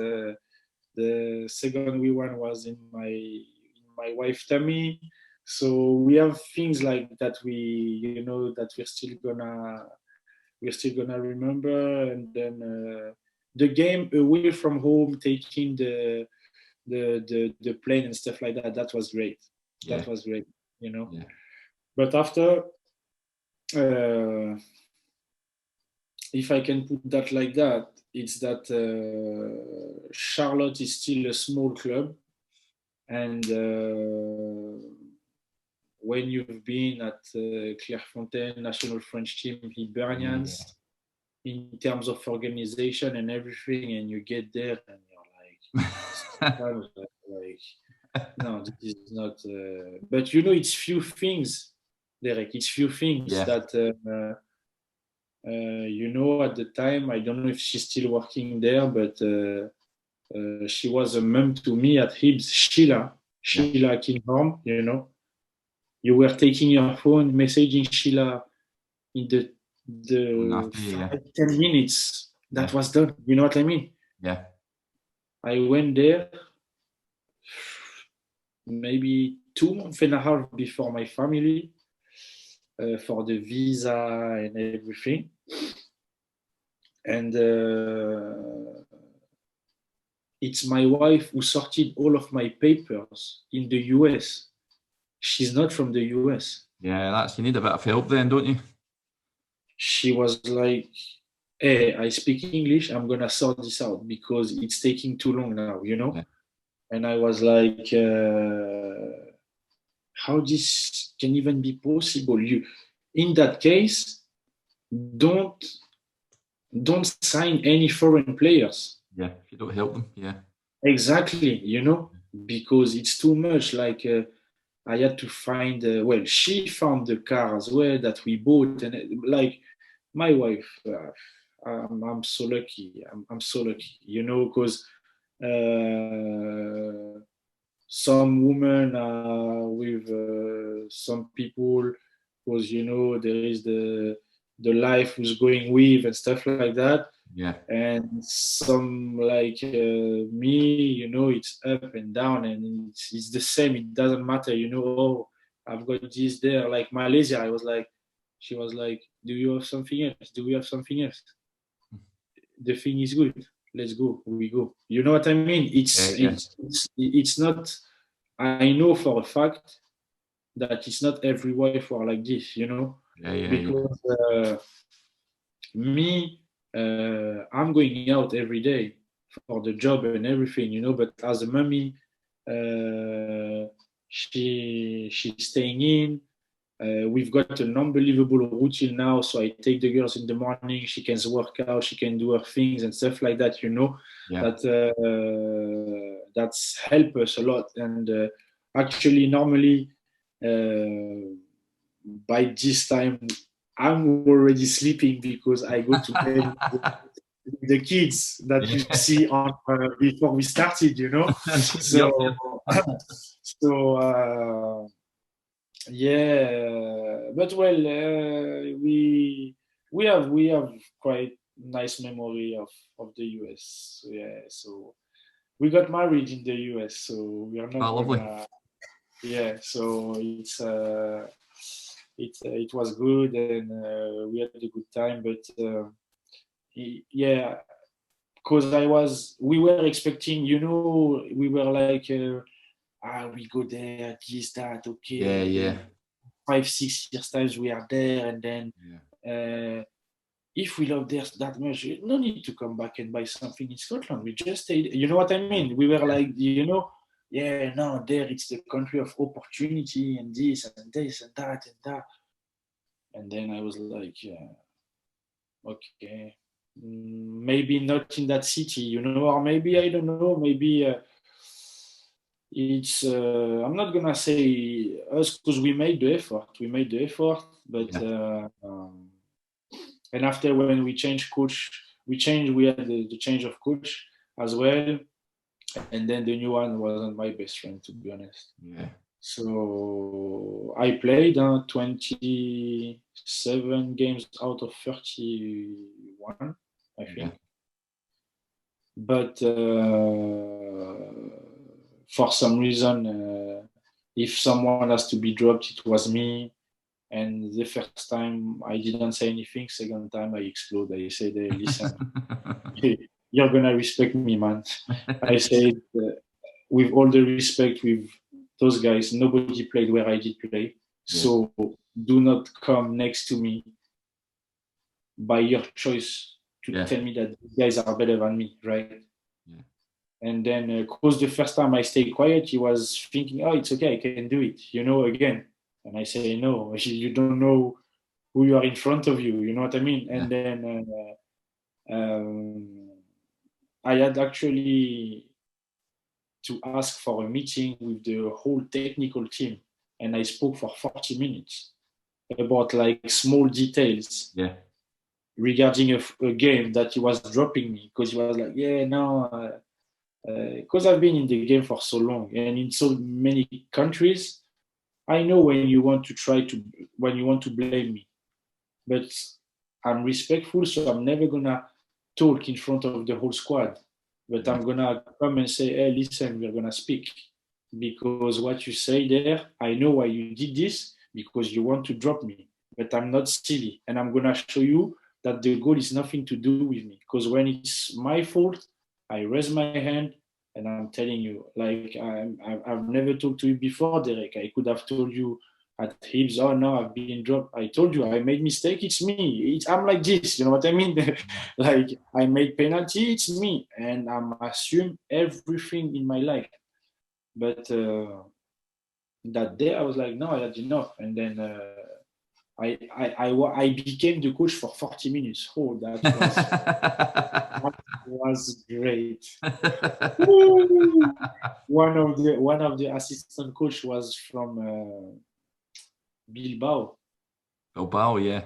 The second W1 was in my wife's tummy. So we have things like that that we're still gonna remember. And then the game away from home, taking the plane and stuff like that, that was great. Yeah. That was great, you know. Yeah. But after, if I can put that like that, it's that Charlotte is still a small club, and when you've been at Clairefontaine national French team, Hibernians, in terms of organization and everything, and you get there and you're like, no, this is not. But you know, it's few things, Derek. It's few things that. You know, at the time, I don't know if she's still working there, but she was a mom to me at Hibs, Sheila Kinghorn, you know. You were taking your phone, messaging Sheila in the 10 minutes. That was done. You know what I mean? Yeah. I went there maybe 2 months and a half before my family for the visa and everything. And it's my wife who sorted all of my papers in the US. She's not from the US. Yeah, you need a bit of help then, don't you? She was like, hey, I speak English, I'm gonna sort this out because it's taking too long now, you know? Yeah. And I was like, how this can even be possible? You, in that case, don't sign any foreign players. Yeah, if you don't help them, yeah. Exactly, you know, because it's too much. Like I had to find. She found the car as well that we bought, and like My wife, I'm so lucky. I'm so lucky, because some women are with some people, because there is the life who's going with and stuff like that. Yeah. And some like me, it's up and down, and it's the same. It doesn't matter, oh, I've got this there. Like Malaysia, she was like, do you have something else? Do we have something else? The thing is good. Let's go. We go. You know what I mean? Yeah. It's not. I know for a fact that it's not every wife who are like this. Yeah. Because me, I'm going out every day for the job and everything, But as a mommy, she's staying in. We've got an unbelievable routine now. So I take the girls in the morning. She can work out. She can do her things and stuff like that. Yeah. That's helped us a lot. And actually, normally, by this time, I'm already sleeping because I go to bed with the kids that you see on before we started. So yeah, but well, we have quite nice memory of the US. Yeah, so we got married in the US, so we are not Lovely. yeah, so it was good, and we had a good time. But yeah, because we were expecting, we were like, we go there, this, that, okay. Yeah. 5-6 years times we are there, and then if we love there that much, no need to come back and buy something in Scotland. We just stayed. You know what I mean? We were like, yeah, no, there it's the country of opportunity and this and this and that and that. And then I was like, yeah, okay, maybe not in that city, or maybe I don't know, maybe. It's I'm not gonna say us because we made the effort, but and after when we changed coach, we had the change of coach as well, and then the new one wasn't my best friend, to be honest. Yeah. So I played 27 games out of 31, I think. But for some reason, if someone has to be dropped, it was me. And the first time I didn't say anything. Second time I explode. I said, hey, listen, you're gonna respect me, man. I said, with all the respect with those guys, nobody played where I did play. So do not come next to me by your choice to tell me that these guys are better than me, right? And then, because the first time I stayed quiet, he was thinking, oh, it's okay, I can do it, again. And I say, no, you don't know who you are in front of you, you know what I mean? And then I had actually to ask for a meeting with the whole technical team. And I spoke for 40 minutes about like small details regarding a game that he was dropping me, because he was like, yeah, no, because I've been in the game for so long and in so many countries, I know when you want to blame me, but I'm respectful, so I'm never gonna talk in front of the whole squad. But I'm gonna come and say, hey, listen, we're gonna speak, because what you say there, I know why you did this, because you want to drop me, but I'm not silly, and I'm gonna show you that the goal is nothing to do with me, because when it's my fault, I raise my hand, and I'm telling you, like, I've never talked to you before, Derek. I could have told you at Hibs, oh no, I've been dropped. I told you I made mistake. It's me. I'm like this. You know what I mean? Like, I made penalty. It's me, and I'm assume everything in my life. But that day, I was like, no, I had enough, and then. I became the coach for 40 minutes. Oh, that was great. One of the assistant coach was from Bilbao. Bilbao, yeah.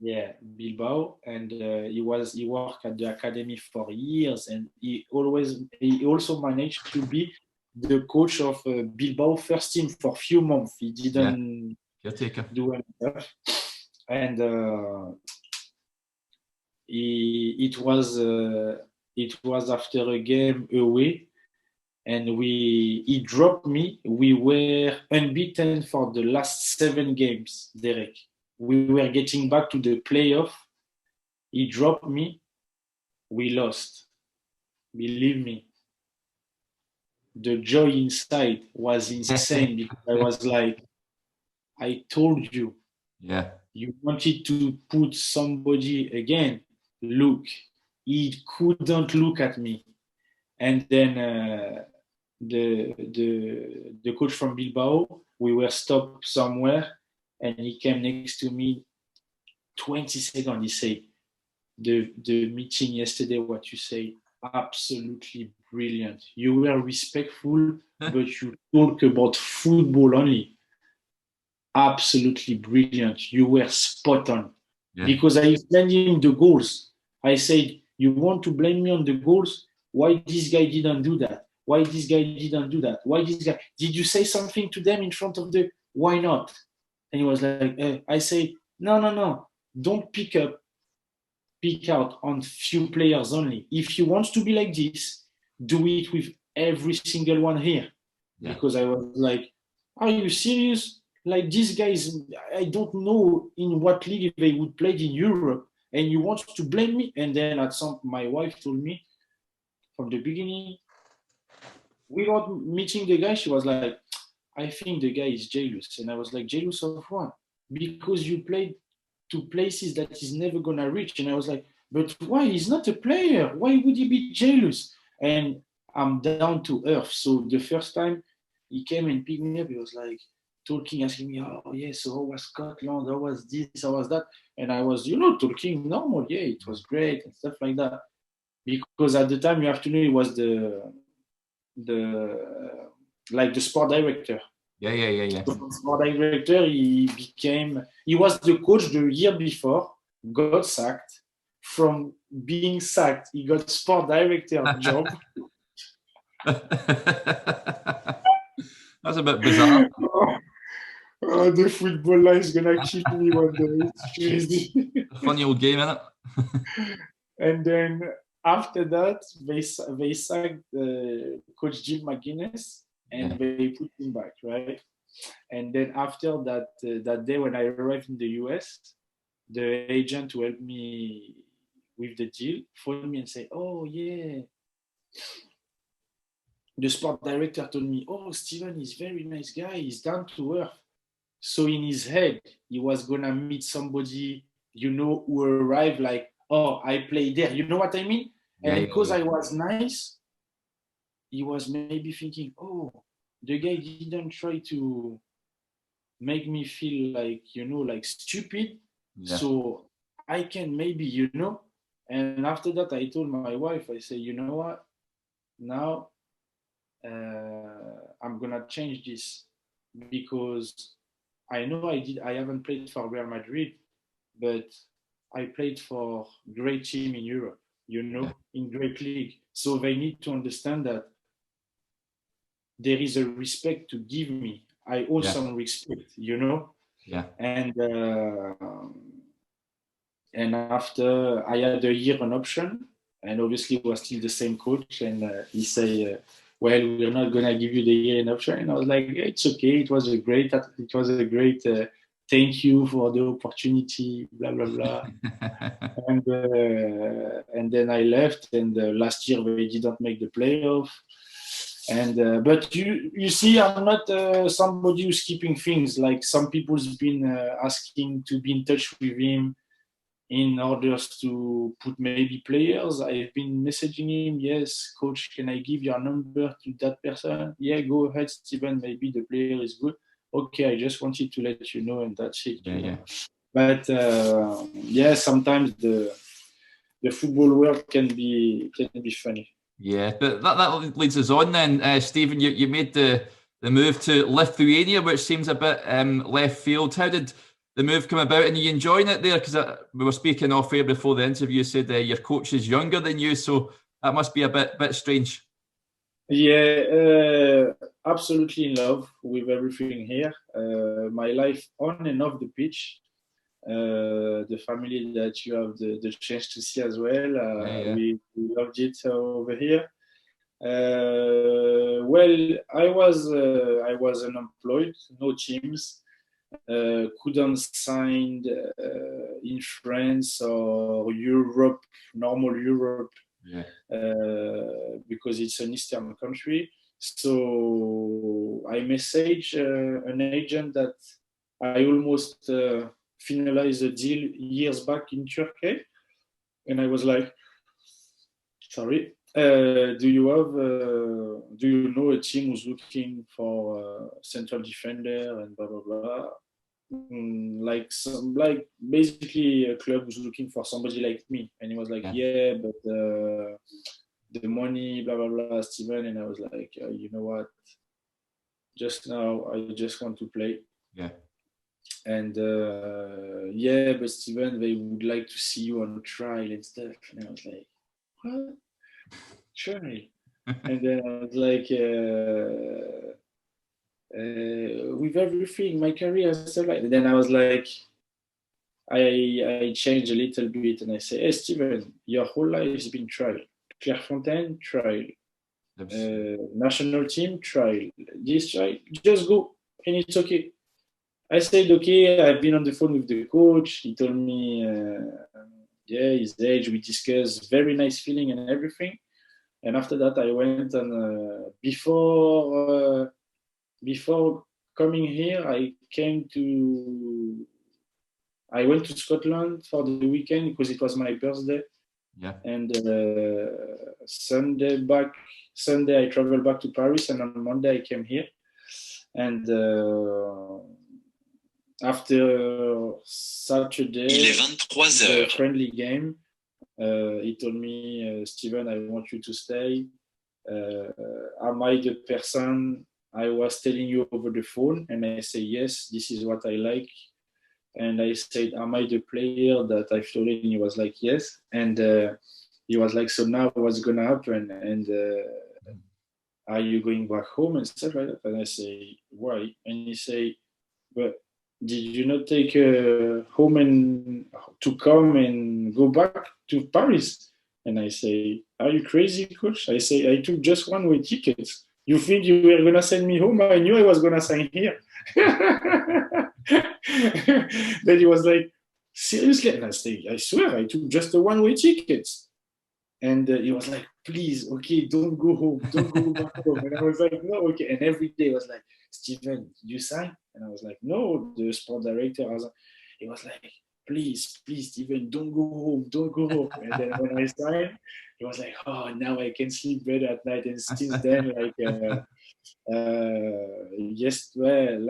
Yeah, Bilbao, and he worked at the academy for years, and he also managed to be the coach of Bilbao first team for a few months. He didn't Caretaker. do anything, and it was after a game away, and he dropped me. We were unbeaten for the last 7 games, Derek. We were getting back to the playoff. He dropped me. We lost. Believe me. The joy inside was insane because I was like, I told you. Yeah. You wanted to put somebody again. Look, he couldn't look at me. And then the coach from Bilbao, we were stopped somewhere, and he came next to me. 20 seconds, he said, the meeting yesterday, what you say, absolutely brilliant. You were respectful, but you talk about football only. Absolutely brilliant. You were spot on. Yeah. Because I explained him the goals. I said, you want to blame me on the goals? Why this guy didn't do that? Why this guy didn't do that? Why this guy? Did you say something to them in front of the? Why not? And he was like, I say, no. Don't pick out on few players only. If you want to be like this, do it with every single one here. Yeah. Because I was like, are you serious? Like these guys, I don't know in what league they would play in Europe, and you want to blame me? And then my wife told me from the beginning, without meeting the guy, she was like, I think the guy is jealous. And I was like, jealous of what? Because you played to places that he's never gonna reach. And I was like, but why? He's not a player. Why would he be jealous? And I'm down to earth. So the first time he came and picked me up, he was like talking, asking me, oh yes, so how was Scotland? How was this? How was that? And I was, talking normal. Yeah, it was great and stuff like that. Because at the time you have to know he was the sport director. Yeah. So sport director, he was the coach the year before, got sacked. From being sacked, he got sport director job. That's a bit bizarre. The football life is gonna kill me one day. It's crazy. A funny old game, isn't it? And then after that, they sacked Coach Jim McGuinness, and they put him back, right? And then after that day when I arrived in the US, the agent who helped me with the deal phoned me and said, oh yeah, the sport director told me, oh, Steven is a very nice guy, he's down to earth. So in his head, he was gonna meet somebody, who arrived like, oh, I play there, you know what I mean? And because I was nice, he was maybe thinking, oh, the guy didn't try to make me feel like, like stupid. Yeah. So I can maybe, And after that, I told my wife, I said, you know what? Now I'm going to change this because I know I haven't played for Real Madrid, but I played for great team in Europe, in great league. So they need to understand that there is a respect to give me. I owe some respect, Yeah. And after I had a year an option, and obviously it was still the same coach, and he said, well, we're not gonna give you the year an option. And I was like, it's okay. It was a great thank you for the opportunity, blah blah blah. and then I left, and last year they didn't make the playoff. And but you see, I'm not somebody who's keeping things. Like some people's been asking to be in touch with him in order to put maybe players. I've been messaging him. Yes, coach, can I give your number to that person? Yeah, go ahead, Steven. Maybe the player is good. Okay, I just wanted to let you know, and that's it. Yeah. But sometimes the football world can be funny. Yeah, but that leads us on then, Stephen. You made the move to Lithuania, which seems a bit left field. How did the move come about, and are you enjoying it there? Because we were speaking off air before the interview. You said your coach is younger than you, so that must be a bit strange. Yeah, absolutely in love with everything here. My life on and off the pitch. The family that you have the chance to see as well. We loved it over here. Well, I was unemployed, no teams, couldn't sign in France or Europe, normal Europe, because it's an Eastern country. So I messaged an agent that I almost finalized a deal years back in Turkey, and I was like, sorry. Do you know a team who's looking for a central defender and blah blah blah? Like basically a club who's looking for somebody like me, and he was like, yeah, but the money, blah blah blah, Steven. And I was like, you know what? Just now, I just want to play. Yeah. And yeah, but Steven, they would like to see you on trial and stuff. And I was like, what? Trial? And then I was like, with everything, my career and stuff like that. Then I was like, I changed a little bit and I say, hey, Steven, your whole life has been trial. Clairefontaine, trial. National team, trial. This trial, just go and it's okay. I said, okay, I've been on the phone with the coach. He told me, yeah, his age, we discussed, very nice feeling and everything. And after that, I went and before coming here, I went to Scotland for the weekend because it was my birthday. Yeah. And Sunday I traveled back to Paris, and on Monday I came here. And after Saturday, the friendly game, he told me, Steven, I want you to stay. Am I the person I was telling you over the phone? And I say, yes, this is what I like. And I said, am I the player that I've told him? He was like, yes. And he was like, so now what's going to happen? And are you going back home and stuff like that? And I say, why? And he say, but did you not take home and to come and go back to Paris? And I say, are you crazy, coach? I say, I took just one-way tickets. You think you were going to send me home? I knew I was going to sign here. Then he was like, seriously? And I say, I swear, I took just a one-way ticket. And he was like, please, okay, don't go home. Don't go back home. And I was like, no, okay. And every day he was like, Steven, you sign? And I was like, no, the sport director. He was like, please, Steven, don't go home. Don't go home. And then when I signed, he was like, oh, now I can sleep better at night. And since then, like,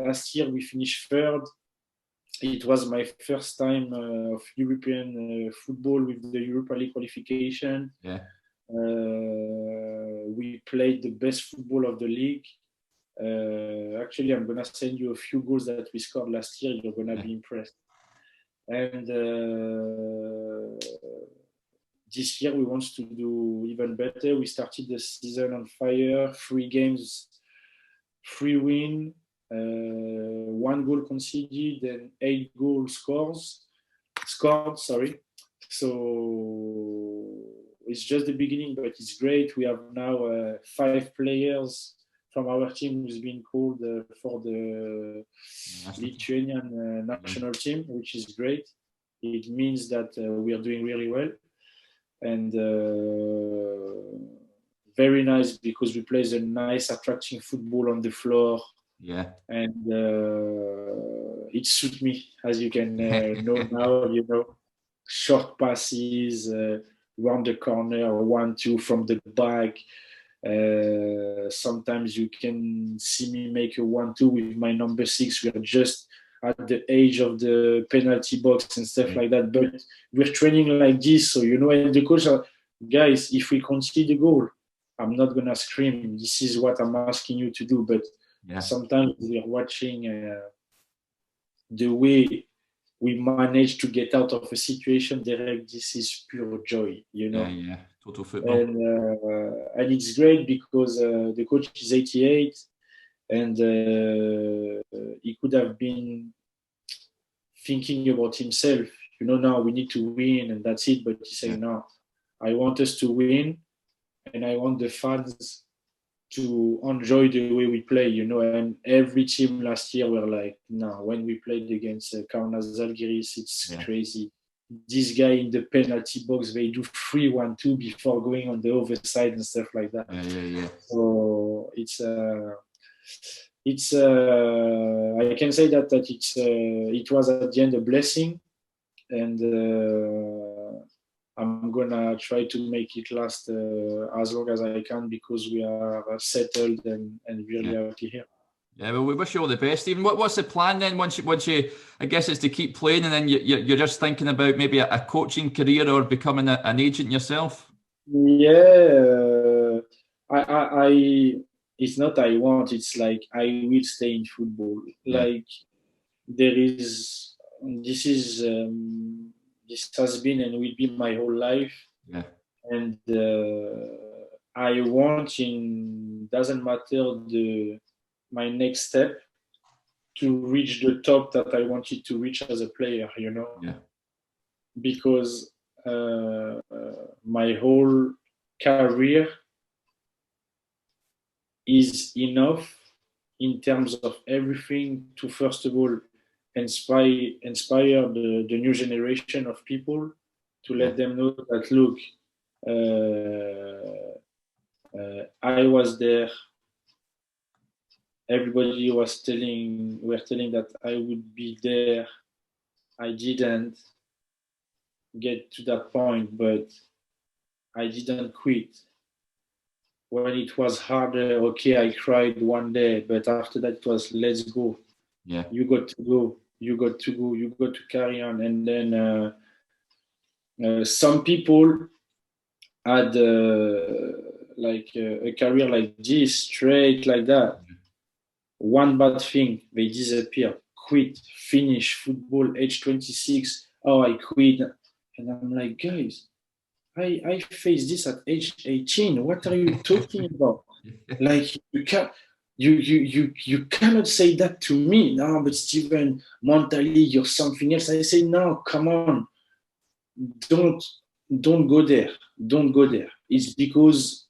last year we finished third. It was my first time of European football with the Europa League qualification. Yeah. We played the best football of the league. Actually, I'm going to send you a few goals that we scored last year. You're going to be impressed. And this year we want to do even better. We started the season on fire. 3 games, 3 wins. 1 goal conceded and 8 goals scored. So it's just the beginning, but it's great. We have now 5 players from our team who's been called for the Lithuanian national team, which is great. It means that we are doing really well. And very nice because we play a nice, attracting football on the floor. Yeah. And it suits me, as you can know now, short passes, round the corner, 1-2 from the back. Sometimes you can see me make a 1-2 with my number 6. We are just at the edge of the penalty box and stuff like that. But we're training like this. So, and the coach, guys, if we concede the goal, I'm not going to scream. This is what I'm asking you to do. But sometimes we are watching the way we managed to get out of a situation. Derek, this is pure joy, you know. Yeah, total football. And it's great because the coach is 88, and he could have been thinking about himself. You know, now we need to win and that's it. But he said, no, I want us to win, and I want the fans to enjoy the way we play, you know. And every team last year were like, no, when we played against Kauno Zalgiris, it's crazy. This guy in the penalty box, they do 3-1-2 before going on the other side and stuff like that. So I can say that it was at the end a blessing, and I'm gonna try to make it last as long as I can, because we are settled and really happy here. Yeah, well, we wish you all the best, Stephen. What's the plan then? Once you, I guess it's to keep playing, and then you're just thinking about maybe a coaching career or becoming an agent yourself. Yeah, it's not I want. It's like I will stay in football. Like this has been and will be my whole life. Yeah. And I want, doesn't matter my next step, to reach the top that I wanted to reach as a player, you know? Yeah. Because my whole career is enough in terms of everything to, first of all, inspire the new generation of people, to let them know that, look, I was there. Everybody were telling that I would be there. I didn't get to that point, but I didn't quit. When it was harder, okay, I cried one day, but after that it was, let's go. Yeah. You got to go. You got to carry on. And then some people had a career like this, straight like that. One bad thing, they disappear, quit, finish football, age 26. Oh, I quit. And I'm like, guys, I faced this at age 18. What are you talking about? Like, you cannot say that to me. No, but Stephen, mentally, you're something else. I say, no, come on. Don't go there. Don't go there. It's because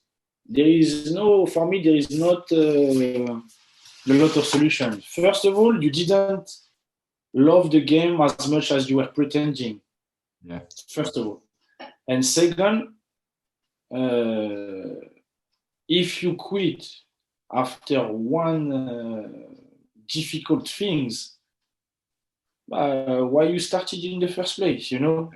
for me, there is not a lot of solutions. First of all, you didn't love the game as much as you were pretending. Yeah. First of all. And second, if you quit after one difficult things, why you started in the first place, you know?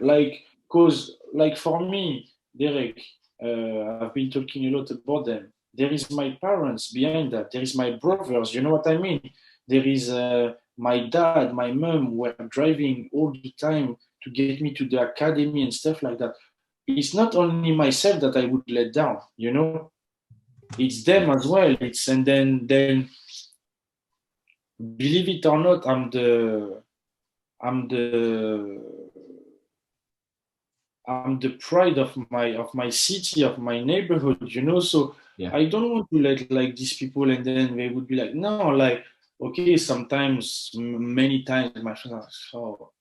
Because for me, Derek, I've been talking a lot about them. There is my parents behind that. There is my brothers, you know what I mean? There is my dad, my mom were driving all the time to get me to the academy and stuff like that. It's not only myself that I would let down, you know? It's them as well. And then believe it or not, I'm the pride of my city, of my neighborhood, you know. So I don't want to let these people, and then they would be like, no, okay, sometimes, many times, my friends are, oh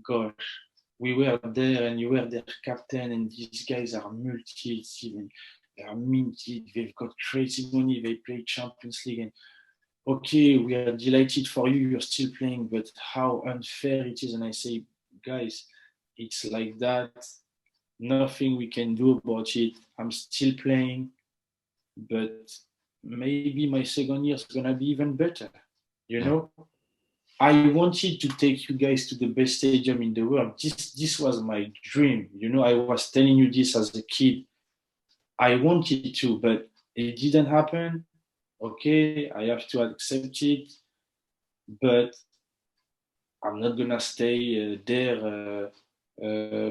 gosh, we were there and you were their captain, and these guys are multi-team, they are minted, they've got crazy money, they play Champions League, and okay, we are delighted for you, you're still playing, but how unfair it is. And I say, guys, it's like that. Nothing we can do about it. I'm still playing, but maybe my second year is gonna be even better. You know, I wanted to take you guys to the best stadium in the world. This was my dream. You know, I was telling you this as a kid. I wanted to, but it didn't happen. Okay, I have to accept it, but I'm not gonna stay there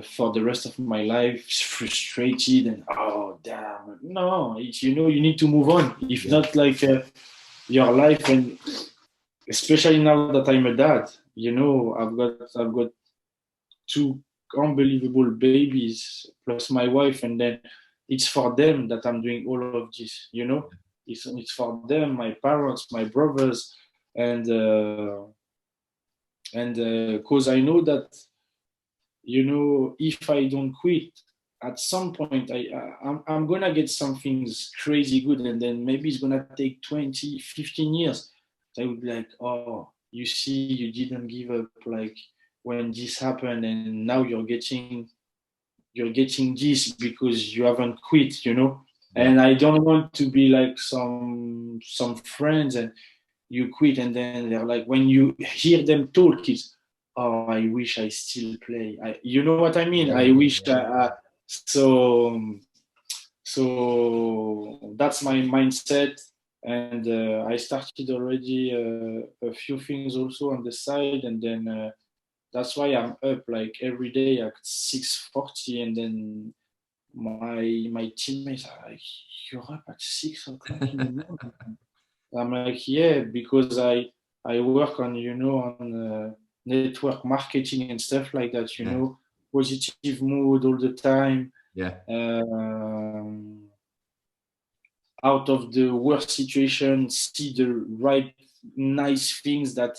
for the rest of my life, frustrated and oh damn. No, you need to move on. If not, your life, and especially now that I'm a dad, you know, I've got two unbelievable babies plus my wife, and then it's for them that I'm doing all of this, you know. It's for them, my parents, my brothers, and because I know that, you know, if I don't quit, at some point I'm gonna get some things crazy good, and then maybe it's gonna take 20, 15 years. So I would be like, oh, you see, you didn't give up, like when this happened, and now you're getting this because you haven't quit, you know. And I don't want to be like some friends and you quit, and then they're like, when you hear them talk, it's, oh, I wish I still play. You know what I mean? I wish. So that's my mindset, and I started already a few things also on the side, and then that's why I'm up like every day at 6:40, and then my teammates are like, "You're up at 6 o'clock in the morning." I'm like, yeah, because I work on, you know, on network marketing and stuff like that, you know, positive mood all the time. Out of the worst situation, see the right nice things that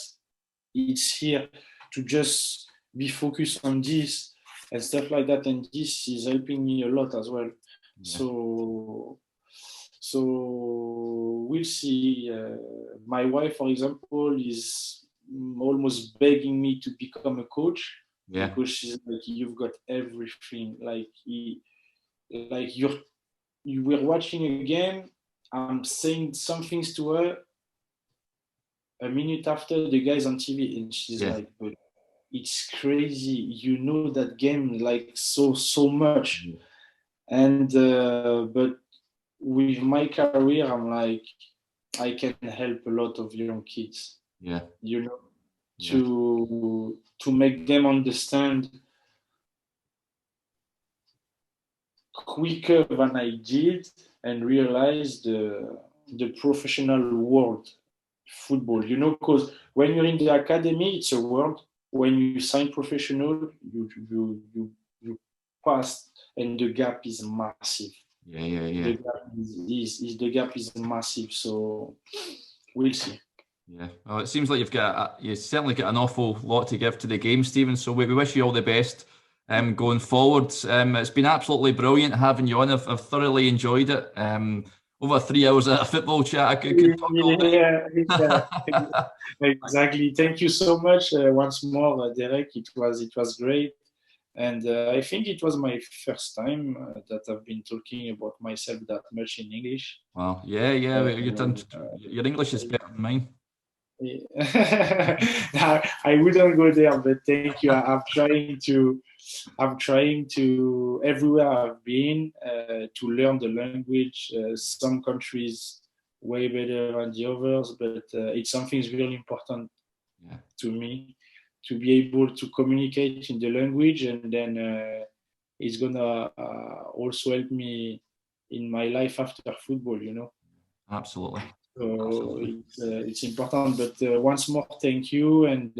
it's here, to just be focused on this and stuff like that, and this is helping me a lot as well. So we'll see. My wife, for example, is almost begging me to become a coach, because she's like, you've got everything. Like you were watching a game, I'm saying some things to her, a minute after the guy's on TV, and she's like, but it's crazy, you know that game like so much. And but with my career, I'm like, I can help a lot of young kids, you know, to make them understand quicker than I did, and realize the professional world football, you know, because when you're in the academy, it's a world. When you sign professional, you pass, and the gap is massive. The gap is massive. So we'll see. Well, it seems like you certainly got an awful lot to give to the game, Stephen. So we wish you all the best going forward. It's been absolutely brilliant having you on. I've thoroughly enjoyed it. Over 3 hours of football chat. I could talk all day. Exactly. Thank you so much once more, Derek. It was great, and I think it was my first time that I've been talking about myself that much in English. Wow. Yeah. Your English is better than mine. I wouldn't go there, but thank you. I'm trying to everywhere I've been to learn the language. Some countries way better than the others, but it's something really important to me, to be able to communicate in the language, and then it's gonna also help me in my life after football, you know. Absolutely. So it's important. But once more, thank you, and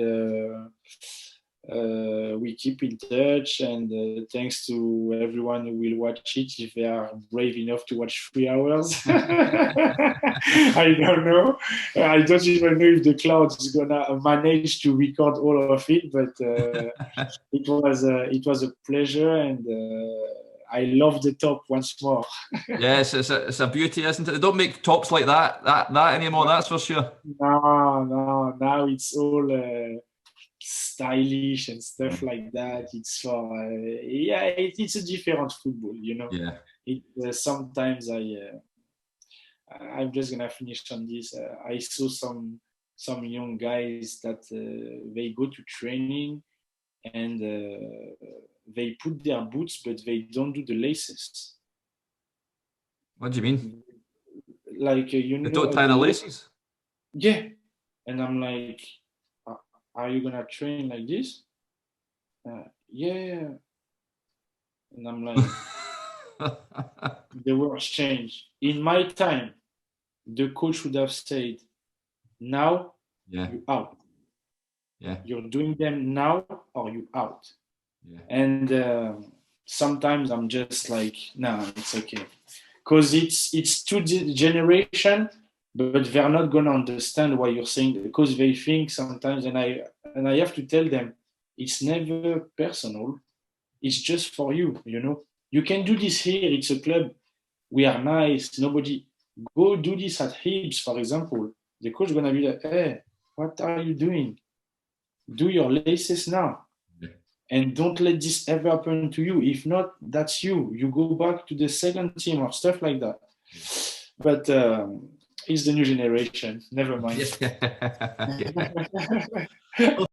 we keep in touch. And thanks to everyone who will watch it, if they are brave enough to watch 3 hours. I don't know. I don't even know if the cloud is gonna manage to record all of it. But it was a pleasure, and I love the top once more. Yes, it's a beauty, isn't it? They don't make tops like that anymore. That's for sure. No. Now it's all stylish and stuff like that. It's for it's a different football, you know. Sometimes I'm just gonna finish on this. I saw some young guys that they go to training, and they put their boots, but they don't do the laces. What do you mean? Like you know, they don't tie the laces? Yeah, and I'm like, are you gonna train like this? Yeah, and I'm like, the world's changed. In my time, the coach would have said, now you're out. You're doing them now, or you out. Yeah. And sometimes I'm just like, nah, it's okay, because it's two generation, but they're not gonna understand what you're saying, because they think sometimes, and I have to tell them, it's never personal. It's just for you, you know. You can do this here. It's a club. We are nice. Nobody go do this at Hibs, for example. The coach gonna be like, "Hey, what are you doing? Do your laces now, and don't let this ever happen to you. If not, that's you. You go back to the second team or stuff like that." But it's the new generation. Never mind. Well,